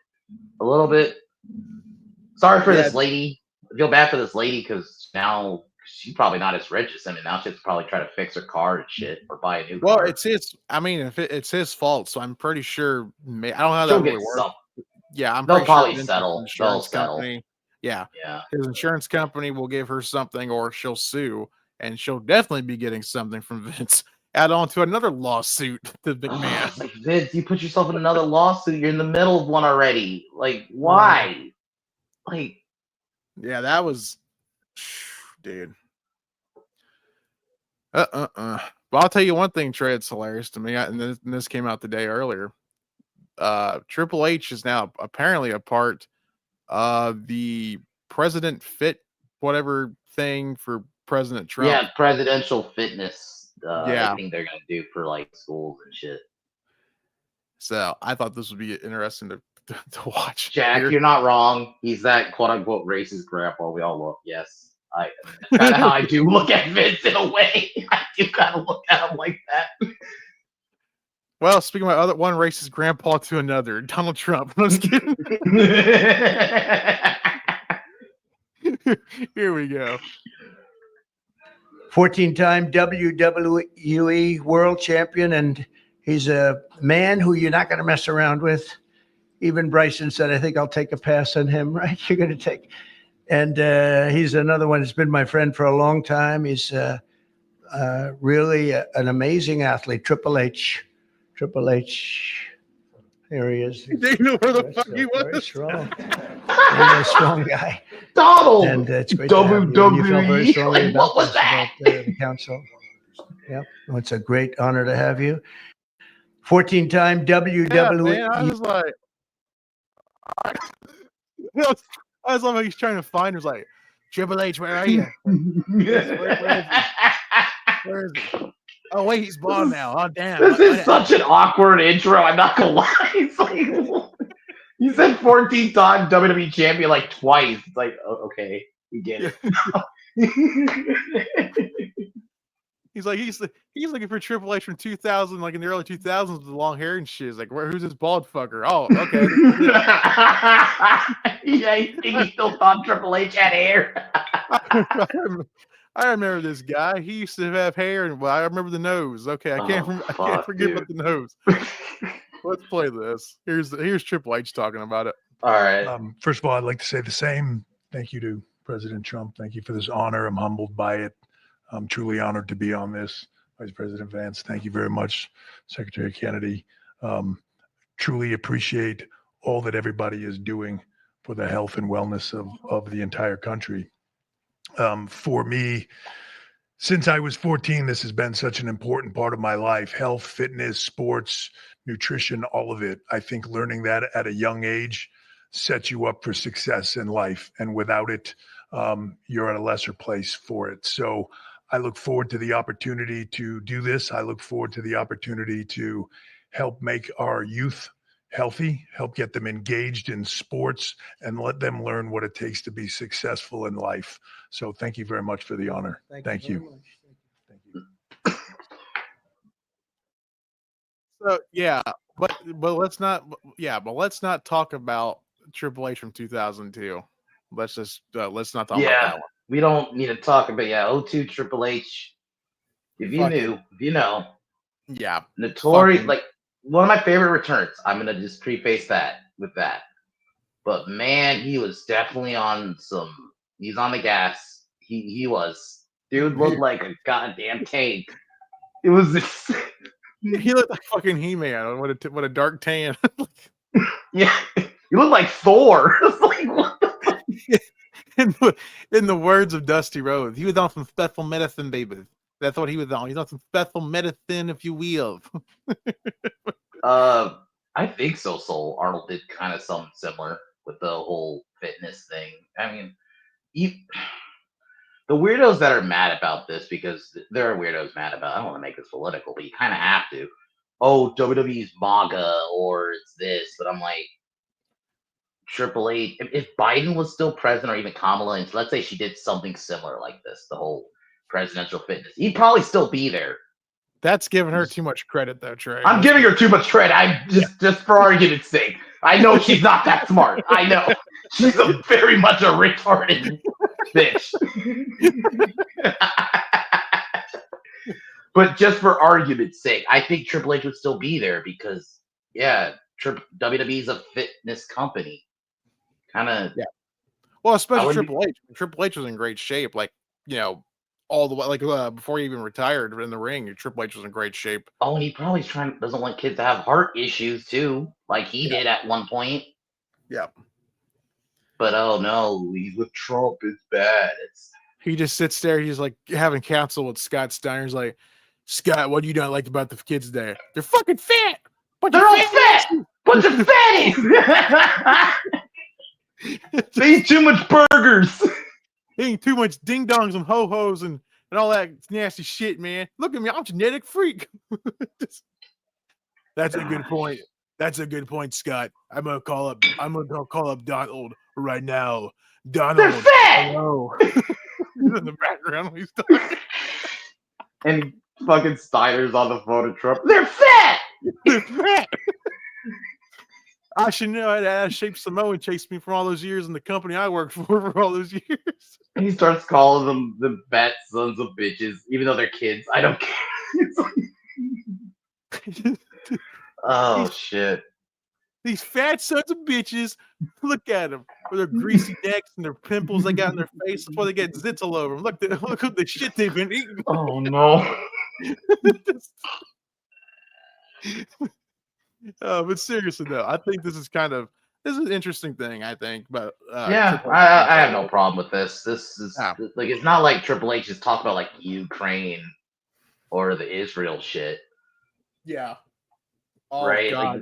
A little bit. Sorry for this lady. I feel bad for this lady because now she's probably not as rich as him, and now she has to probably try to fix her car and shit or buy a new car. Well, it's his. I mean, if it's his fault, so I'm pretty sure. I don't know how She'll that really get works. some. Yeah, They'll probably settle. They'll settle. Company, yeah, yeah. His insurance company will give her something, or she'll sue, and she'll definitely be getting something from Vince. Add on to another lawsuit to McMahon. Like, Vince, you put yourself in another lawsuit. You're in the middle of one already. Like, why? Like, yeah, that was, dude. But I'll tell you one thing, Trey, it's hilarious to me, and this came out the day earlier. Triple H is now apparently a part of the President Fit whatever thing for President Trump. Yeah, presidential fitness. Yeah, I think they're gonna do for like schools and shit. So I thought this would be interesting to watch. Jack, you're not wrong. He's that quote unquote racist grandpa we all look. Yes. That's kind of how I do look at Vince in a way. I do kind of look at him like that. Well, speaking of my other one racist grandpa to another, Donald Trump. I'm just kidding. Here we go. 14-time WWE World Champion, and he's a man who you're not going to mess around with. Even Bryson said, I think I'll take a pass on him, right? You're going to take. And he's another one that's been my friend for a long time. He's really an amazing athlete. Triple H. Here he is. He didn't know where the fuck he was. Very strong. Very strong guy. Donald. And it's great to have you. You felt very strongly about this, about the council. Yep. Well, it's a great honor to have you. 14-time WWE. Yeah, man, I was like, I was like, he's trying to find. He was like, Triple H, where are you? Where is he? Oh wait, he's bald now. Oh damn! This is such an awkward intro. I'm not gonna lie. It's like you said 14-time WWE champion like twice. It's like, oh, okay, we get it. He's like he's looking for Triple H from 2000, like in the early 2000s with the long hair and shit. He's like, who's this bald fucker? Oh, okay. Yeah, you think he still thought Triple H had hair? I remember this guy. He used to have hair, and I remember the nose. Okay, I can't forget about the nose. Let's play this. Here's Triple H talking about it. All right. First of all, I'd like to say the same. Thank you to President Trump. Thank you for this honor. I'm humbled by it. I'm truly honored to be on this. Vice President Vance, thank you very much. Secretary Kennedy, truly appreciate all that everybody is doing for the health and wellness of the entire country. For me, since I was 14, this has been such an important part of my life. Health, fitness, sports, nutrition, all of it. I think learning that at a young age sets you up for success in life. And without it, you're at a lesser place for it. So I look forward to the opportunity to do this. I look forward to the opportunity to help make our youth healthy, help get them engaged in sports, and let them learn what it takes to be successful in life. So thank you very much for the honor. Thank you. So but let's not talk about Triple H from 2002. Let's not talk about that one. We don't need to talk about 02 Triple H. If you knew, if you know. Yeah. Notorious, like one of my favorite returns. I'm gonna just preface that with that. But man, he was definitely on some. He's on the gas. He was. Dude looked like a goddamn tank. It was this. He looked like fucking He-Man. What a dark tan. Yeah, he looked like Thor. Like, what the in the words of Dusty Rhodes, he was on some special medicine, baby. That's what he was on. He's on some special medicine, if you will. I think so. Soul Arnold did kind of something similar with the whole fitness thing. I mean, the weirdos that are mad about this, because there are weirdos mad about. I don't want to make this political, but you kind of have to. Oh, WWE's MAGA or it's this, but I'm like, Triple H. If Biden was still president, or even Kamala, and let's say she did something similar like this, the whole presidential fitness, he'd probably still be there. That's giving her too much credit, though, Trey. I'm giving her too much credit. I just for argument's sake. I know she's not that smart. I know she's very much a retarded bitch. But just for argument's sake, I think Triple H would still be there because, WWE's a fitness company. Kind of. Yeah. Well, especially Triple H. Triple H was in great shape. Like, all the way, like before he even retired in the ring, Triple H was in great shape. Oh, and he probably doesn't want kids to have heart issues too, like he did at one point. Yeah. But oh no, he's with Trump. It's bad. He just sits there. He's like having counsel with Scott Steiner. He's like, Scott, what do you not like about the kids there? They're fucking fat. They're all fat. Bunch of fatties. They eat too much burgers. They eat too much ding dongs and ho hos and all that nasty shit, man. Look at me, I'm a genetic freak. That's a good point. That's a good point, Scott. I'm gonna call up Donald right now. Donald. They're fat. Hello. In the background when he's talking. And fucking Steiner's on the phone to Trump. They're fat. They're fat. I should know that Shape Samoan chased me for all those years in the company I worked for all those years. He starts calling them the fat sons of bitches, even though they're kids. I don't care. Oh, shit. These fat sons of bitches, look at them with their greasy necks and their pimples they got in their face. That's why they get zits all over them. Look at the shit they've been eating. Oh, no. But seriously, though, I think this is an interesting thing, I think. But I have no problem with this. This is like, it's not like Triple H is talking about like Ukraine or the Israel shit. Yeah. Oh, right. God.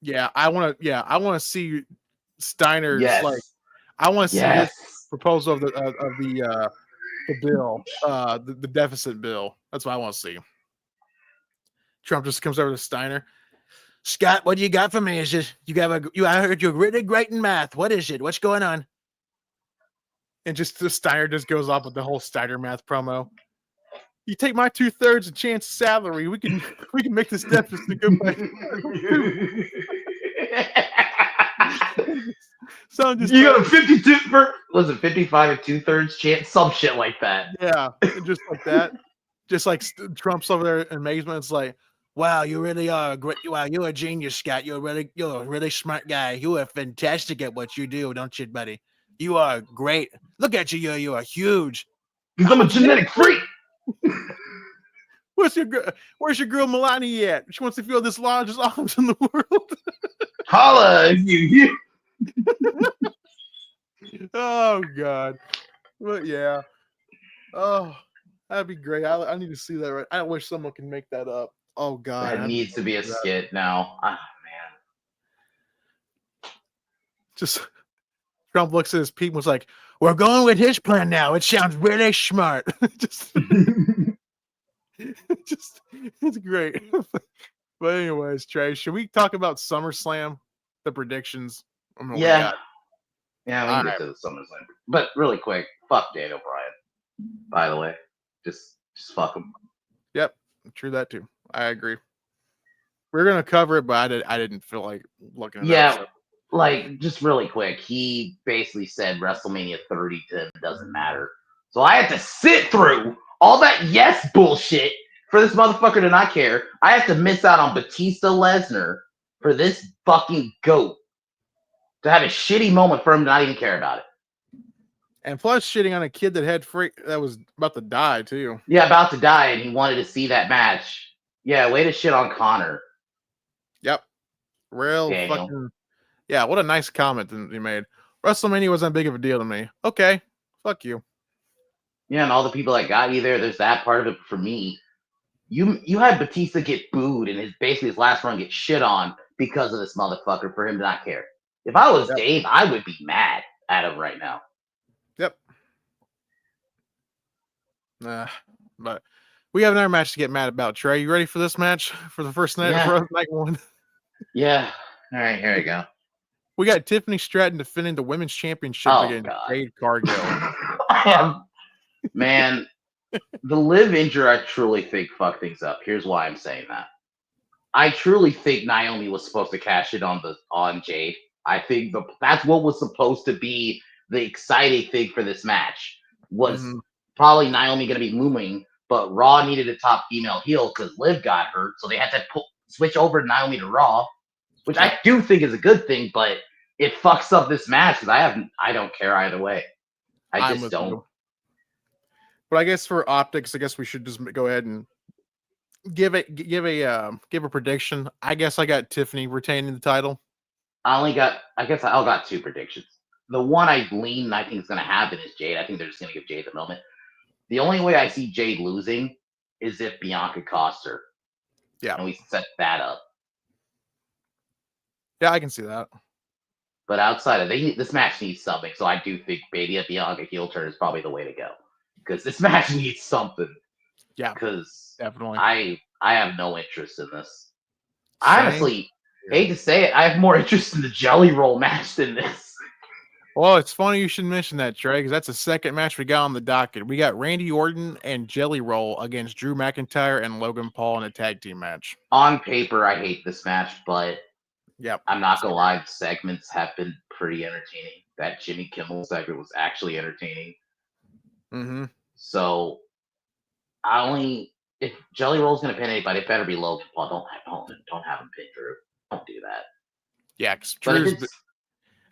Like, I want to see Steiner's yes. I want to see his proposal of the bill, the deficit bill. That's what I want to see. Trump just comes over to Steiner. Scott, what do you got for me? Is it I heard you're really great in math. What is it? What's going on? And just the Steiner just goes off with the whole Steiner math promo. You take my 2/3 of chance salary, we can make this deficit go back. So you got a 52 was it 55 and 2/3 chance? Some shit like that. Yeah, just like that. Just like Trump's over there in amazement. It's like, wow, you really are great. Wow, you're a genius, Scott. You're a really smart guy. You are fantastic at what you do, don't you, buddy? You are great. Look at you. You are huge. Because I'm a genetic freak. Where's your girl Melania at? She wants to feel this largest arms in the world. Holla, you. Oh God. But yeah. Oh, that'd be great. I need to see that. Right. I wish someone can make that up. Oh God. That needs to be a skit now. Oh, man. Just Trump looks at his people and was like, we're going with his plan now. It sounds really smart. Just it's great. But anyways, Trey, should we talk about SummerSlam? The predictions? Yeah, we can get to the SummerSlam. But really quick, fuck Daniel Bryan. By the way, just fuck him. Yep, true that too. I agree. we're gonna cover it, but I didn't feel like looking it up. Yeah, So. like just really quick, he basically said WrestleMania 30 to him doesn't matter. So I had to sit through all that yes bullshit for this motherfucker to not care. I have to miss out on Batista Lesnar for this fucking goat to have a shitty moment for him to not even care about it. And plus, shitting on a kid that was about to die too. Yeah, about to die, and he wanted to see that match. Yeah, way to shit on Connor. Yep, real Daniel. fucking. Yeah, what a nice comment that he made. WrestleMania wasn't big of a deal to me. Okay, fuck you. Yeah, and all the people that got you there's that part of it for me. You had Batista get booed and basically his last run get shit on because of this motherfucker for him to not care. If I was Dave, I would be mad at him right now. Yep. But we have another match to get mad about. Trey, you ready for this match for the first night for night one? Yeah. All right, here we go. We got Tiffany Stratton defending the women's championship against Jade Cargill. Man, the live injury, I truly think fucked things up. Here's why I'm saying that. I truly think Naomi was supposed to cash it on Jade. I think that's what was supposed to be the exciting thing for this match. Was probably Naomi going to be looming, but Raw needed a top female heel because Liv got hurt, so they had to switch over Naomi to Raw, which I do think is a good thing, but it fucks up this match because I don't care either way. I just don't. You. But I guess for optics, I guess we should just go ahead and give a prediction. I guess I got Tiffany retaining the title. I got two predictions. The one I lean and I think is going to happen is Jade. I think they're just going to give Jade the moment. The only way I see Jade losing is if Bianca costs her. Yeah. And we set that up. Yeah, I can see that. But outside of this match needs something, so I do think maybe a Bianca heel turn is probably the way to go. Because this match needs something. Yeah. Because definitely. I have no interest in this. I honestly hate to say it, I have more interest in the Jelly Roll match than this. Well, it's funny you should mention that, Trey, because that's the second match we got on the docket. We got Randy Orton and Jelly Roll against Drew McIntyre and Logan Paul in a tag team match. On paper, I hate this match, but yep, I'm not going to lie, the segments have been pretty entertaining. That Jimmy Kimmel segment was actually entertaining. Mm-hmm. So, if Jelly Roll's going to pin anybody, it better be Logan Paul. Don't have him pin Drew. Don't do that. Yeah, because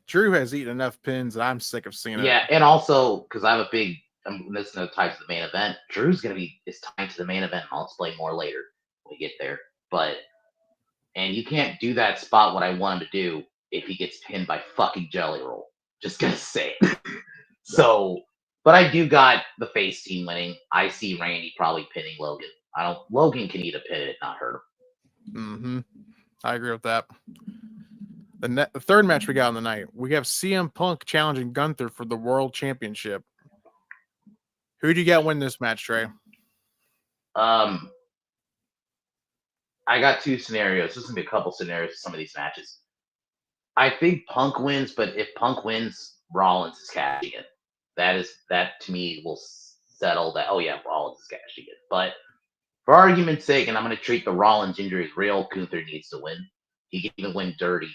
Drew has eaten enough pins that I'm sick of seeing it. Yeah, and also, because I'm listening to the types of the main event, Drew's going to be tied to the main event, and I'll explain more later when we get there. And you can't do that spot what I want him to do if he gets pinned by fucking Jelly Roll. Just going to say it. So, but I do got the face team winning. I see Randy probably pinning Logan. Logan can eat a pin and not hurt him. Mm-hmm. I agree with that. The third match we got on the night, we have CM Punk challenging Gunther for the World Championship. Who do you got win this match, Trey? I got two scenarios. There's going to be a couple scenarios for some of these matches. I think Punk wins, but if Punk wins, Rollins is cashing it. That to me will settle that. Oh yeah, Rollins is cashing it. But for argument's sake, and I'm going to treat the Rollins injury as real, Gunther needs to win. He can even win dirty,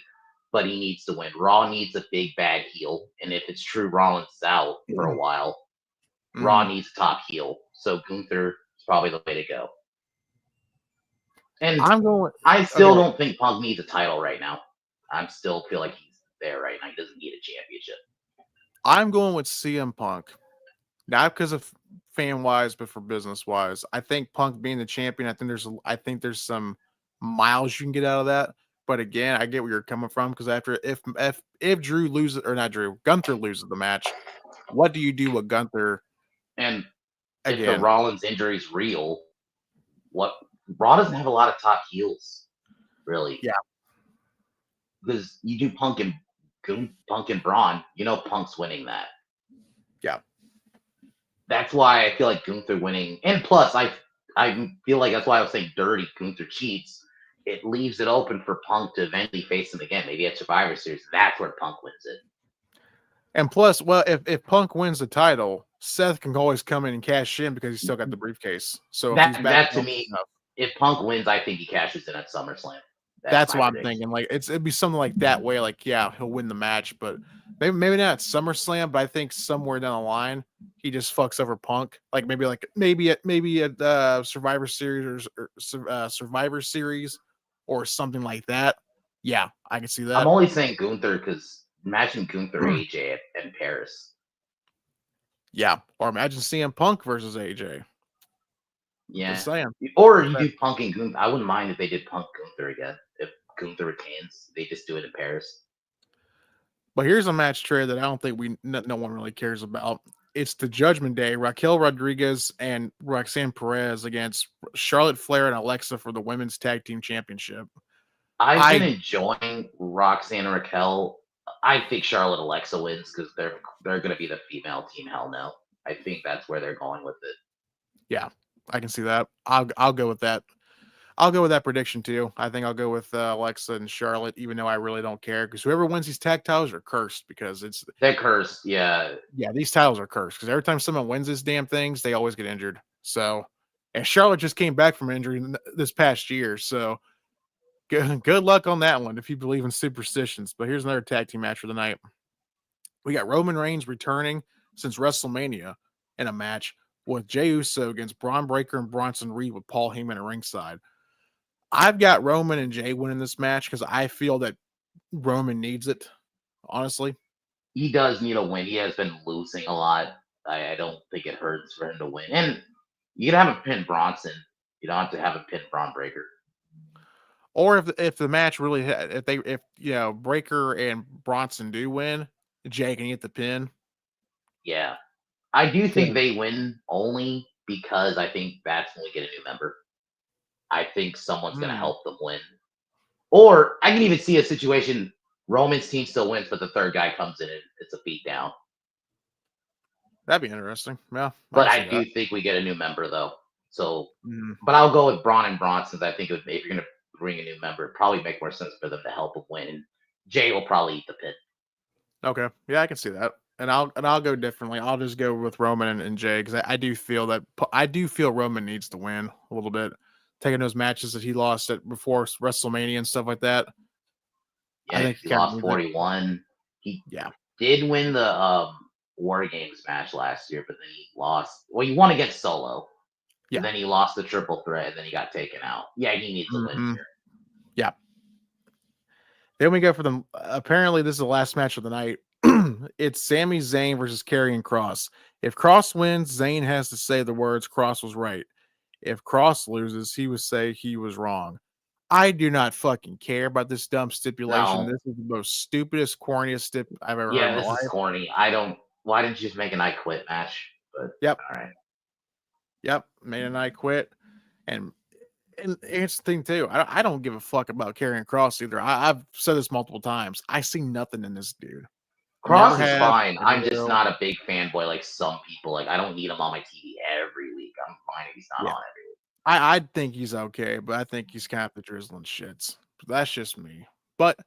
but he needs to win. Raw needs a big bad heel, and if it's true Rollins is out for a while, Raw needs a top heel. So Gunther is probably the way to go. And I still don't think Punk needs a title right now. I still feel like he's there right now. He doesn't need a championship. I'm going with CM Punk. Not because of fan wise, but for business wise. I think Punk being the champion, I think there's some miles you can get out of that. But again, I get where you're coming from because if Drew loses or not Drew, Gunther loses the match, what do you do with Gunther? And if the Rollins injury is real, Raw doesn't have a lot of top heels, really. Yeah, because you do Punk and Braun, Punk's winning that. Yeah, that's why I feel like Gunther winning, and plus I feel like that's why I was saying dirty. Gunther cheats. It leaves it open for Punk to eventually face him again, maybe at Survivor Series. That's where Punk wins it. And plus, well, if Punk wins the title, Seth can always come in and cash in because he's still got the briefcase. So that to me, if Punk wins, I think he cashes in at SummerSlam. That's what I'm thinking. Like it'd be something like that way. Like yeah, he'll win the match, but maybe not at SummerSlam. But I think somewhere down the line he just fucks over Punk. Like maybe at Survivor Series or Survivor Series or something like that. Yeah, I can see that. I'm only saying Gunther because imagine Gunther AJ in Paris. Yeah, or imagine CM Punk versus AJ. Yeah, Just saying. Or you do Punk and Gunther. I wouldn't mind if they did Punk Gunther again. If Gunther retains, they just do it in Paris. But here's a match trade that I don't think no one really cares about. It's the Judgment Day, Raquel Rodriguez and Roxanne Perez against Charlotte Flair and Alexa for the Women's Tag Team Championship. I've been enjoying Roxanne and Raquel. I think Charlotte Alexa wins because they're going to be the female team. Hell no. I think that's where they're going with it. Yeah, I can see that. I'll go with that. I'll go with that prediction too. I think I'll go with Alexa and Charlotte, even though I really don't care because whoever wins these tag titles are cursed because they're cursed. Yeah, these titles are cursed because every time someone wins these damn things, they always get injured. So, and Charlotte just came back from injury this past year, so good luck on that one if you believe in superstitions. But here's another tag team match for the night. We got Roman Reigns returning since WrestleMania in a match with Jey Uso against Braun Breaker and Bronson Reed with Paul Heyman at ringside. I've got Roman and Jey winning this match because I feel that Roman needs it, honestly. He does need a win. He has been losing a lot. I don't think it hurts for him to win. And you can have him pin Bronson. You don't have to have him pin Braun Breaker. Or if the match really if Breaker and Bronson do win, Jey can get the pin. Yeah. I do think they win only because I think that's when we get a new member. I think someone's going to help them win. Or I can even see a situation Roman's team still wins, but the third guy comes in and it's a beatdown. That'd be interesting. Yeah. But I do think we get a new member though. So, but I'll go with Braun and Bronson. I think if you're going to bring a new member, it'd probably make more sense for them to help them win. And Jey will probably eat the pin. Okay. Yeah, I can see that. And I'll go differently. I'll just go with Roman and Jey because I do feel Roman needs to win a little bit. Taking those matches that he lost at before WrestleMania and stuff like that. Yeah, I think he lost 41. He did win the War Games match last year, but then he lost. Well, he won against Solo. Yeah. Then he lost the triple threat, and then he got taken out. Yeah, he needs to win here. Yeah. Then we go for them. Apparently, this is the last match of the night. It's Sami Zayn versus Karrion Kross. If Kross wins, Zayn has to say the words "Kross was right." If Kross loses, he would say he was wrong. I do not fucking care about this dumb stipulation. No. This is the most stupidest, corniest stip I've ever heard. Yeah, this is corny. I don't. Why didn't you just make an I Quit match? But yep. All right. Yep. Made an I Quit, and here's the thing too. I don't give a fuck about Karrion Kross either. I've said this multiple times. I see nothing in this dude. Kross is fine. I'm just not a big fanboy like some people. Like I don't need him on my TV every week. I'm fine if he's not on every week. I think he's okay, but I think he's kind of the drizzling shits. That's just me. But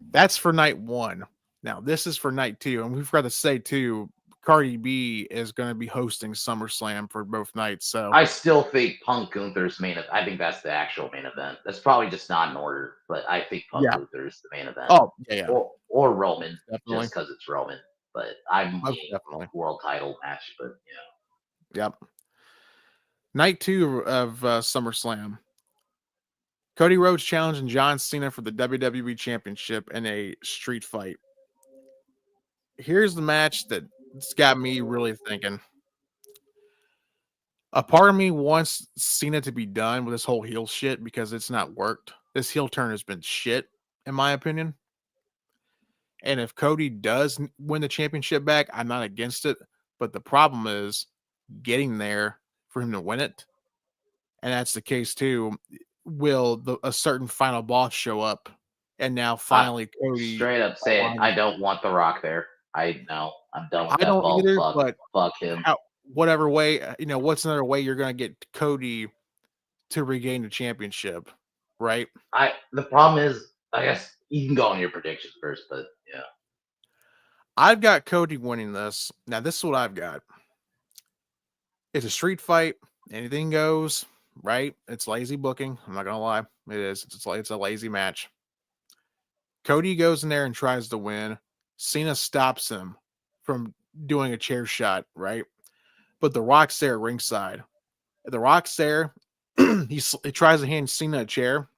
that's for night one. Now this is for night two, and we've got to say too, Cardi B is going to be hosting SummerSlam for both nights. So I still think Punk Gunther's main event. I think that's the actual main event. That's probably just not in order, but I think Punk Gunther's the main event. Oh yeah. Or Roman, just because it's Roman. But I'm definitely world title match. But Yep. Night two of SummerSlam. Cody Rhodes challenging John Cena for the WWE Championship in a street fight. Here's the match that's got me really thinking. A part of me wants Cena to be done with this whole heel shit because it's not worked. This heel turn has been shit, in my opinion. And if Cody does win the championship back, I'm not against it. But the problem is getting there for him to win it. And that's the case too. Will a certain final boss show up? And now finally Cody straight up say it. I don't want The Rock there. I know. I'm done with I that. don't either, but fuck him. Whatever way, what's another way you're going to get Cody to regain the championship, right? The problem is, I guess you can go on your predictions first, but yeah. I've got Cody winning this. Now, this is what I've got. It's a street fight. Anything goes. right? It's lazy booking. I'm not gonna lie, it is. It's a lazy match. Cody goes in there and tries to win. Cena stops him from doing a chair shot, right? But The Rock's there ringside. The Rock's there. he tries to hand Cena a chair.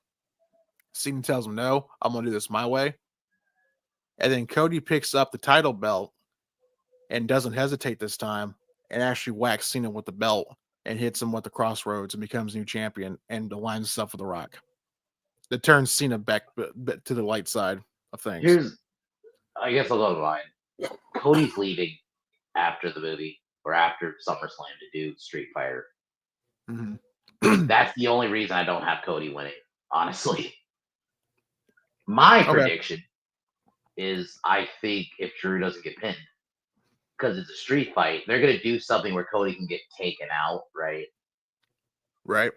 Cena tells him, no, I'm going to do this my way. And then Cody picks up the title belt and doesn't hesitate this time and actually whacks Cena with the belt and hits him with the crossroads and becomes new champion and aligns himself with The Rock. That turns Cena back to the light side of things. I guess I'll go to mine. Cody's leaving after the movie or after SummerSlam to do Street Fighter. Mm-hmm. That's the only reason I don't have Cody winning, honestly. My prediction is I think if Drew doesn't get pinned, because it's a street fight, they're going to do something where Cody can get taken out, right? Right.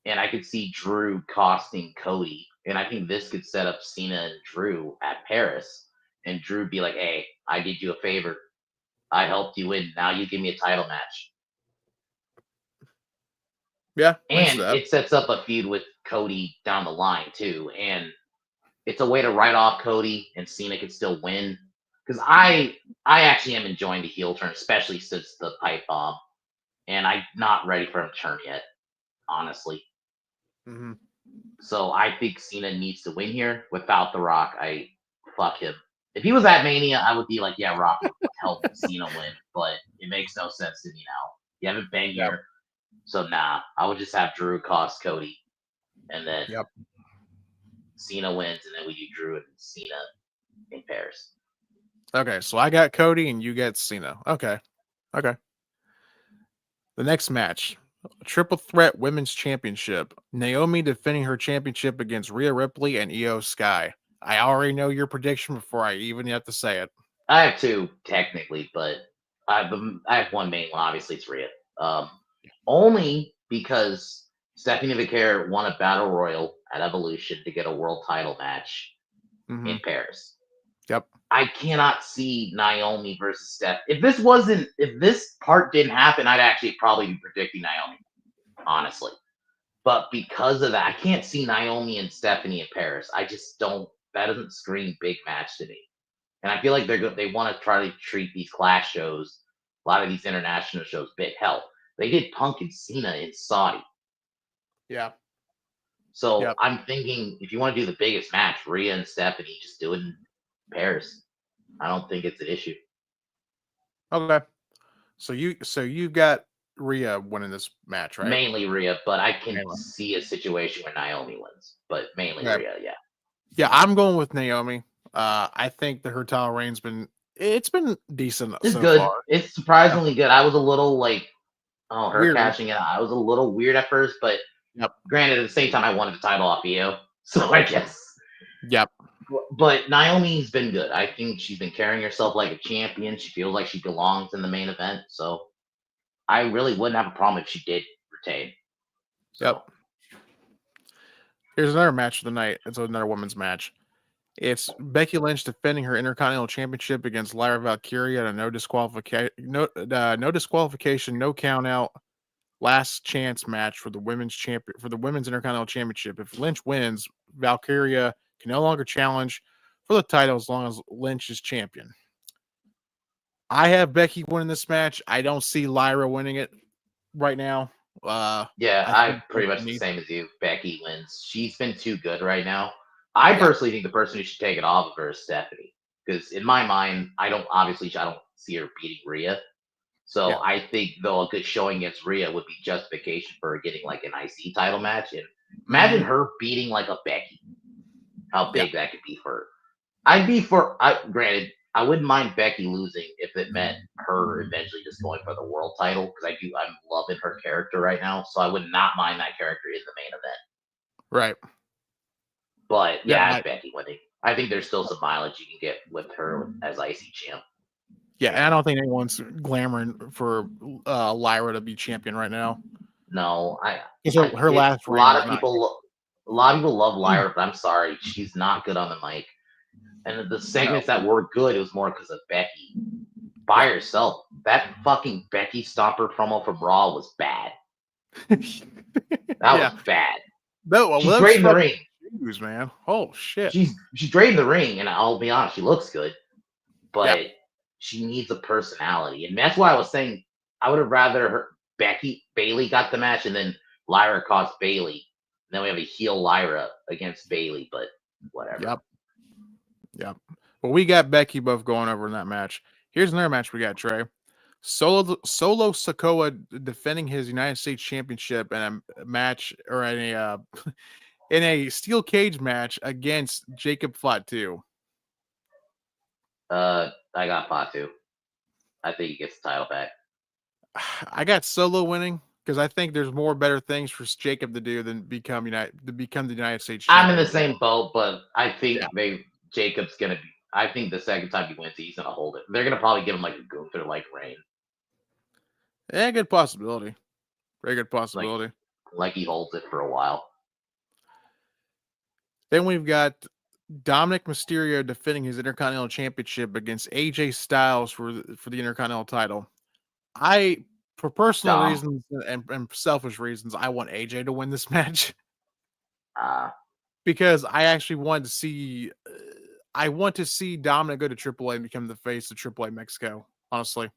And I could see Drew costing Cody. And I think this could set up Cena and Drew at Paris. And Drew be like, hey, I did you a favor. I helped you win. Now you give me a title match. Yeah. And it sets up a feud with Cody down the line, too. And it's a way to write off Cody and Cena can still win. Because I actually am enjoying the heel turn, especially since the pipe bomb. And I'm not ready for him to turn yet, honestly. Mm-hmm. So I think Cena needs to win here. Without The Rock, fuck him. If he was at Mania, I would be like, yeah, Rock would help Cena win. But it makes no sense to me now. You haven't been here. So nah, I would just have Drew cost Cody. And then Cena wins, and then we do Drew and Cena in Paris. Okay, so I got Cody and you get Cena. Okay. The next match, triple threat women's championship. Naomi defending her championship against Rhea Ripley and Io Sky. I already know your prediction before I even have to say it. I have two, technically, but I have one main one. Obviously, it's Rhea. Only because Stephanie McMahon won a battle royal at Evolution to get a world title match in Paris. Yep. I cannot see Naomi versus Steph. If this part didn't happen, I'd actually probably be predicting Naomi, honestly. But because of that, I can't see Naomi and Stephanie in Paris. I just don't. That doesn't scream big match to me. And I feel like they want to try to treat these class shows, a lot of these international shows, big hell. They did Punk and Cena in Saudi. Yeah. So I'm thinking if you want to do the biggest match, Rhea and Stephanie, just do it in Paris. I don't think it's an issue. Okay. So you've got Rhea winning this match, right? Mainly Rhea, but I can see a situation where Naomi wins. But mainly Rhea, yeah. Yeah, I'm going with Naomi. I think that her title reign's been decent it's so good. far. It's surprisingly good. I was a little like, her weird. cashing it out. I was a little weird at first, but granted, at the same time, I wanted the title off Io, so I guess. Yep. But Naomi's been good. I think she's been carrying herself like a champion. She feels like she belongs in the main event, so I really wouldn't have a problem if she did retain. So. Yep. Here's another match of the night. It's another women's match. It's Becky Lynch defending her Intercontinental Championship against Lyra Valkyria in a no disqualification, no count out, last chance match for the women's Intercontinental Championship. If Lynch wins, Valkyria can no longer challenge for the title as long as Lynch is champion. I have Becky winning this match. I don't see Lyra winning it right now. I'm pretty much the same as you. Becky wins. She's been too good right now. I personally think the person who should take it off of her is Stephanie. Because in my mind, I don't see her beating Rhea. So I think, though, a good showing against Rhea would be justification for her getting like an IC title match. And imagine her beating like a Becky. How big that could be for her. Granted, I wouldn't mind Becky losing if it meant her eventually just going for the world title. Because I'm loving her character right now. So I would not mind that character in the main event. Right. But Becky winning. I think there's still some mileage you can get with her as IC champ. Yeah, and I don't think anyone's clamoring for Lyra to be champion right now. No, her last. A lot of people love Lyra, but I'm sorry, she's not good on the mic. And the segments that were good, it was more because of Becky by herself. That fucking Becky Stomper promo from Raw was bad. That was bad. No, well, She's those great in the fucking ring. shoes, man. Oh shit. She's great in the ring, and I'll be honest, she looks good, but Yeah. she needs a personality, and that's why I was saying I would have rather Bailey got the match, and then Lyra caused Bailey. And then we have a heel Lyra against Bailey, but whatever. Yep. Well, we got Becky both going over in that match. Here's another match we got, Trey. Solo Sikoa defending his United States Championship in a match or in a in a steel cage match against Jacob Fatu. I got Fatu. I think he gets the title back. I got Solo winning because I think there's more better things for Jacob to do than become the United States champion. I'm in the same boat, but I think Jacob's gonna be. I think the second time he wins, he's gonna hold it. They're gonna probably give him like a Gunther like reign. Yeah, good possibility. Very good possibility. Like he holds it for a while. Then we've got Dominic Mysterio defending his Intercontinental Championship against AJ Styles for the Intercontinental title. For personal reasons and selfish reasons, I want AJ to win this match. Because I actually want to see Dominic go to AAA and become the face of AAA Mexico, honestly.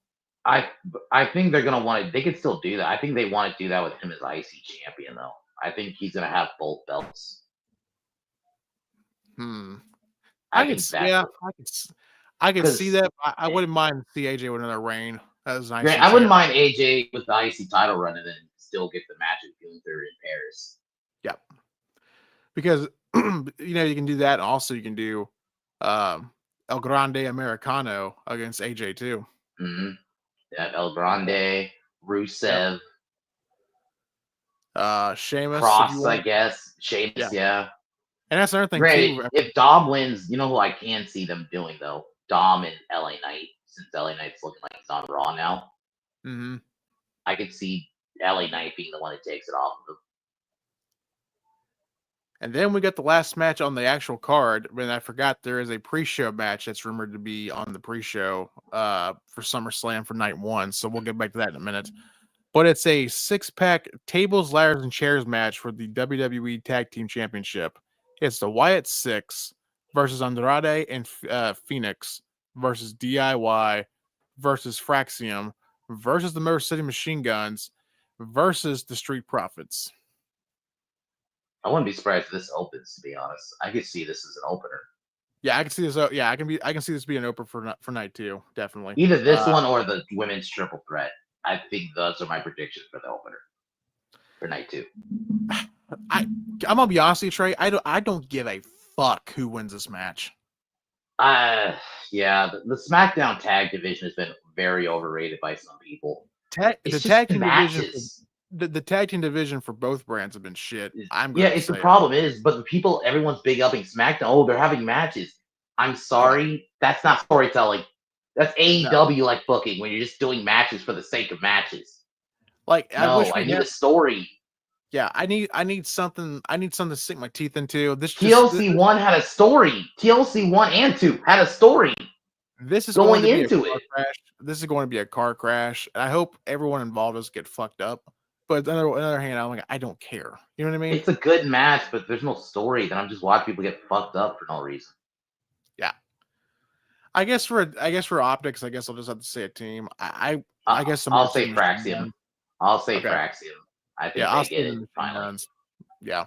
I think they're gonna want to. They could still do that. I think they want to do that with him as IC champion, though. I think he's gonna have both belts. I could see that. I wouldn't mind to see AJ with another reign. As an IC I wouldn't mind AJ with the IC title run and then still get the match with Gunther in Paris. Yep. Because you can do that, and also you can do El Grande Americano against AJ too. Mm-hmm. Yeah, El Grande, Rusev, Sheamus, Cross, I guess. Sheamus, yeah. And that's another thing too. If Dom wins, you know who I can see them doing though? Dom and LA Knight, since LA Knight's looking like he's on Raw now. Mm-hmm. I could see LA Knight being the one that takes it off of him. And then we got the last match on the actual card. When I forgot there is a pre-show match that's rumored to be on the pre-show for SummerSlam for night 1. So we'll get back to that in a minute. But it's a 6-pack tables, ladders, and chairs match for the WWE Tag Team Championship. It's the Wyatt 6 versus Andrade and Phoenix versus DIY versus Fraxium versus the Motor City Machine Guns versus the Street Profits. I wouldn't be surprised if this opens, to be honest. I could see this as an opener. Yeah, I can see this. Yeah, I can see this being an opener for night 2, definitely. Either this one or the women's triple threat. I think those are my predictions for the opener for night 2. I'm gonna be honest with you, Trey. I don't give a fuck who wins this match. Yeah, the SmackDown tag division has been very overrated by some people. The tag team division. The tag team division for both brands have been shit. The problem is, but the people, everyone's big upping SmackDown. Oh, they're having matches. I'm sorry, that's not storytelling. That's AEW like booking when you're just doing matches for the sake of matches. Like, I need a story. Yeah, I need something. I need something to sink my teeth into. TLC 1 had a story. TLC 1 and 2 had a story. This is going into it. This is going to be a car crash. And I hope everyone involved doesn't get fucked up. But on the other hand, I'm like, I don't care. You know what I mean? It's a good match, but there's no story. Then I'm just watching people get fucked up for no reason. Yeah. I guess for optics, I guess I'll just have to say a team. I guess I'll say Fraxium. I'll say Fraxium. I think I'll they get it finally. Yeah.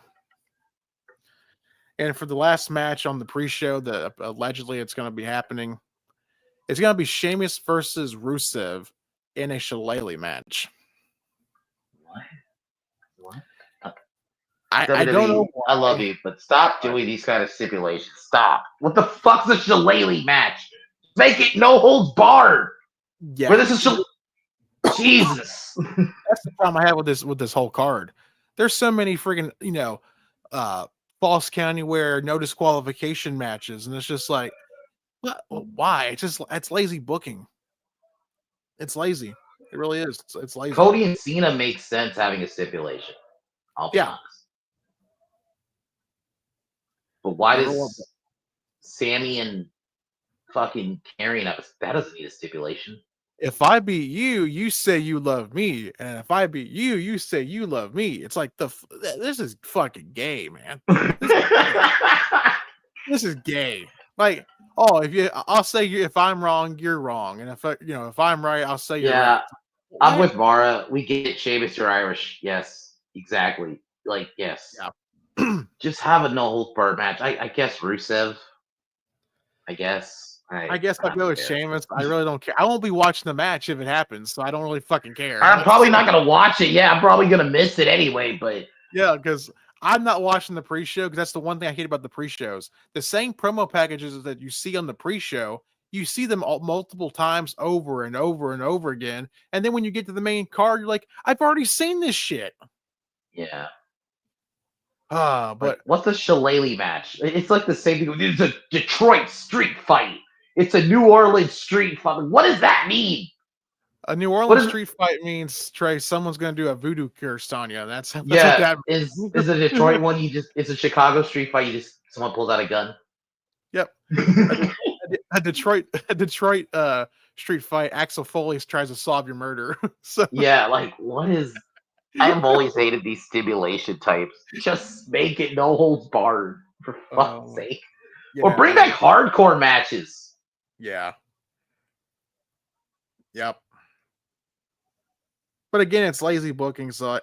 And for the last match on the pre-show that allegedly it's going to be happening, it's going to be Sheamus versus Rusev in a Shillelagh match. What? I don't know. I love you, but stop doing these kind of stipulations. Stop. What the fuck's a Shillelagh match? Make it no holds barred. Yeah. Where this is Jesus. That's the problem I have with this whole card. There's so many freaking, false count anywhere, no disqualification matches, and it's just like, why? It's lazy booking. It's lazy. It really is. It's lazy. Cody and Cena makes sense having a stipulation. I'll be honest. But why does Sammy and fucking Karrion that doesn't need a stipulation? if I beat you, you say you love me, and if I beat you, you say you love me. It's like this is fucking gay, man. This is gay. Like, oh, I'll say you if I'm wrong, you're wrong, and if I'm right, I'll say you're right. I'm with Mara. We get Sheamus, you're Irish. Yes, exactly. Like, yes. Yeah. Just have a no holds barred match. I guess Rusev. I guess I'll go with Sheamus. I really don't care. I won't be watching the match if it happens, so I don't really fucking care. I'm probably not gonna watch it. Yeah, I'm probably gonna miss it anyway. But yeah, because I'm not watching the pre-show because that's the one thing I hate about the pre-shows. The same promo packages that you see on the pre-show, you see them multiple times over and over and over again, and then when you get to the main card, you're like, I've already seen this shit. Yeah. But like, what's the shillelagh match? It's like the same thing. It's a Detroit street fight. It's a New Orleans street fight. What does that mean? A New Orleans street fight means, Trey, someone's going to do a voodoo curse on you. That's what that means. Is a Detroit one? It's a Chicago street fight. Someone pulls out a gun. Yep. a Detroit street fight. Axel Foley tries to solve your murder. So yeah, like what is? I've always hated these stimulation types. Just make it no holds barred for fuck's sake, or bring back hardcore matches. Yeah. Yep. But again, it's lazy booking, so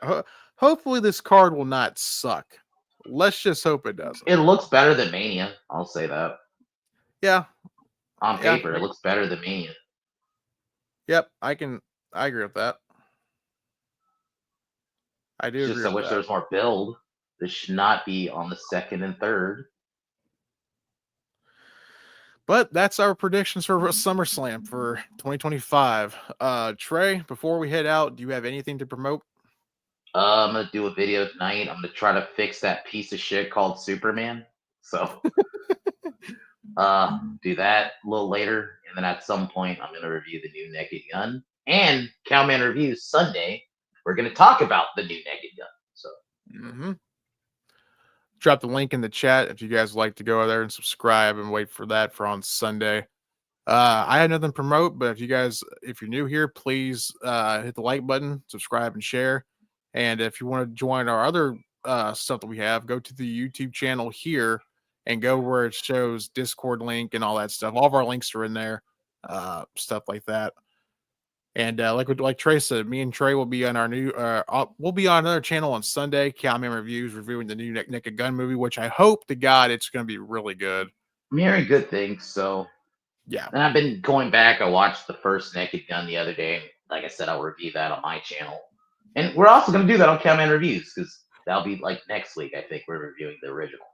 hopefully this card will not suck. Let's just hope it doesn't. It looks better than Mania. I'll say that. Yeah. On paper, it looks better than Mania. Yep, I agree with that. I do. I wish there was more build. This should not be on the 2nd and 3rd. But that's our predictions for SummerSlam for 2025. Trey, before we head out, do you have anything to promote? I'm gonna do a video tonight. I'm gonna try to fix that piece of shit called Superman. So do that a little later, and then at some point I'm gonna review the new Naked Gun and Cowman Reviews Sunday. We're gonna talk about the new Naked Gun. So drop the link in the chat if you guys would like to go there and subscribe and wait for that for on Sunday. I had nothing to promote, but if you're new here, please hit the like button, subscribe, and share. And if you want to join our other stuff that we have, go to the YouTube channel here and go where it shows Discord link and all that stuff. All of our links are in there, stuff like that. And like Trey said, me and Trey will be on our new we'll be on another channel on Sunday, Cowman Reviews, reviewing the new Naked Gun movie, which I hope to God it's going to be really good. I'm hearing good things, so yeah. And I've been going back. I watched the first Naked Gun the other day. Like I said, I'll review that on my channel. And we're also going to do that on Cowman Reviews because that'll be like next week. I think we're reviewing the original.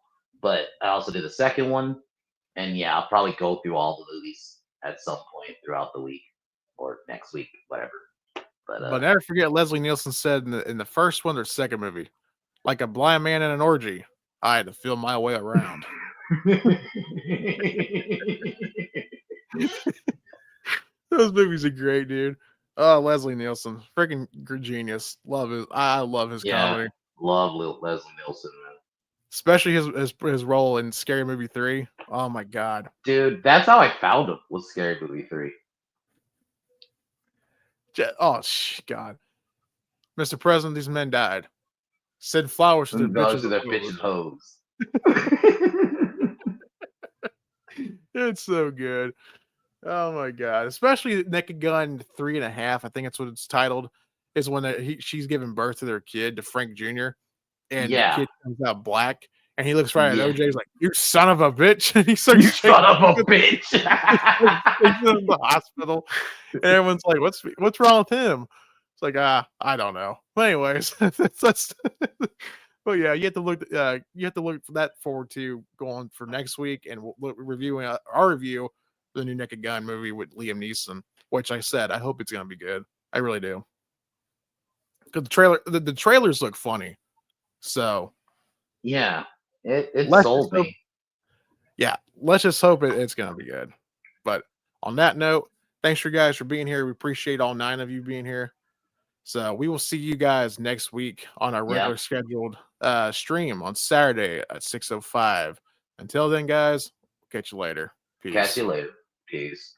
But I also did the second one. And yeah, I'll probably go through all the movies at some point throughout the week or next week, whatever. But never forget Leslie Nielsen said in the first one or second movie, like a blind man in an orgy, I had to feel my way around. Those movies are great, dude. Oh, Leslie Nielsen, freaking genius. I love his comedy. Love Leslie Nielsen, man. Especially his role in Scary Movie 3. Oh my god, dude, that's how I found him. Was Scary Movie 3. Oh God, Mr. President, these men died. Send flowers to their bitches and hoes. It's so good. Oh my god! Especially Naked Gun 3.5. I think that's what it's titled. Is when she's giving birth to their kid, to Frank Jr. And the kid comes out black, and he looks right at OJ. He's like, "You son of a bitch!" And he starts, "You son of a bitch!" He's in the hospital, and everyone's like, "What's wrong with him?" It's like, I don't know. But anyways, that's. But yeah, you have to look for that forward to going for next week, and we'll reviewing our review of the new Naked Gun movie with Liam Neeson, which I said I hope it's gonna be good. I really do. Because the trailers look funny, so yeah, it sold me. Yeah, let's just hope it's gonna be good. But on that note, thanks for you guys for being here. We appreciate all 9 of you being here. So we will see you guys next week on our regular scheduled stream on Saturday at 6:05. Until then, guys, catch you later. Peace. Catch you later. Peace.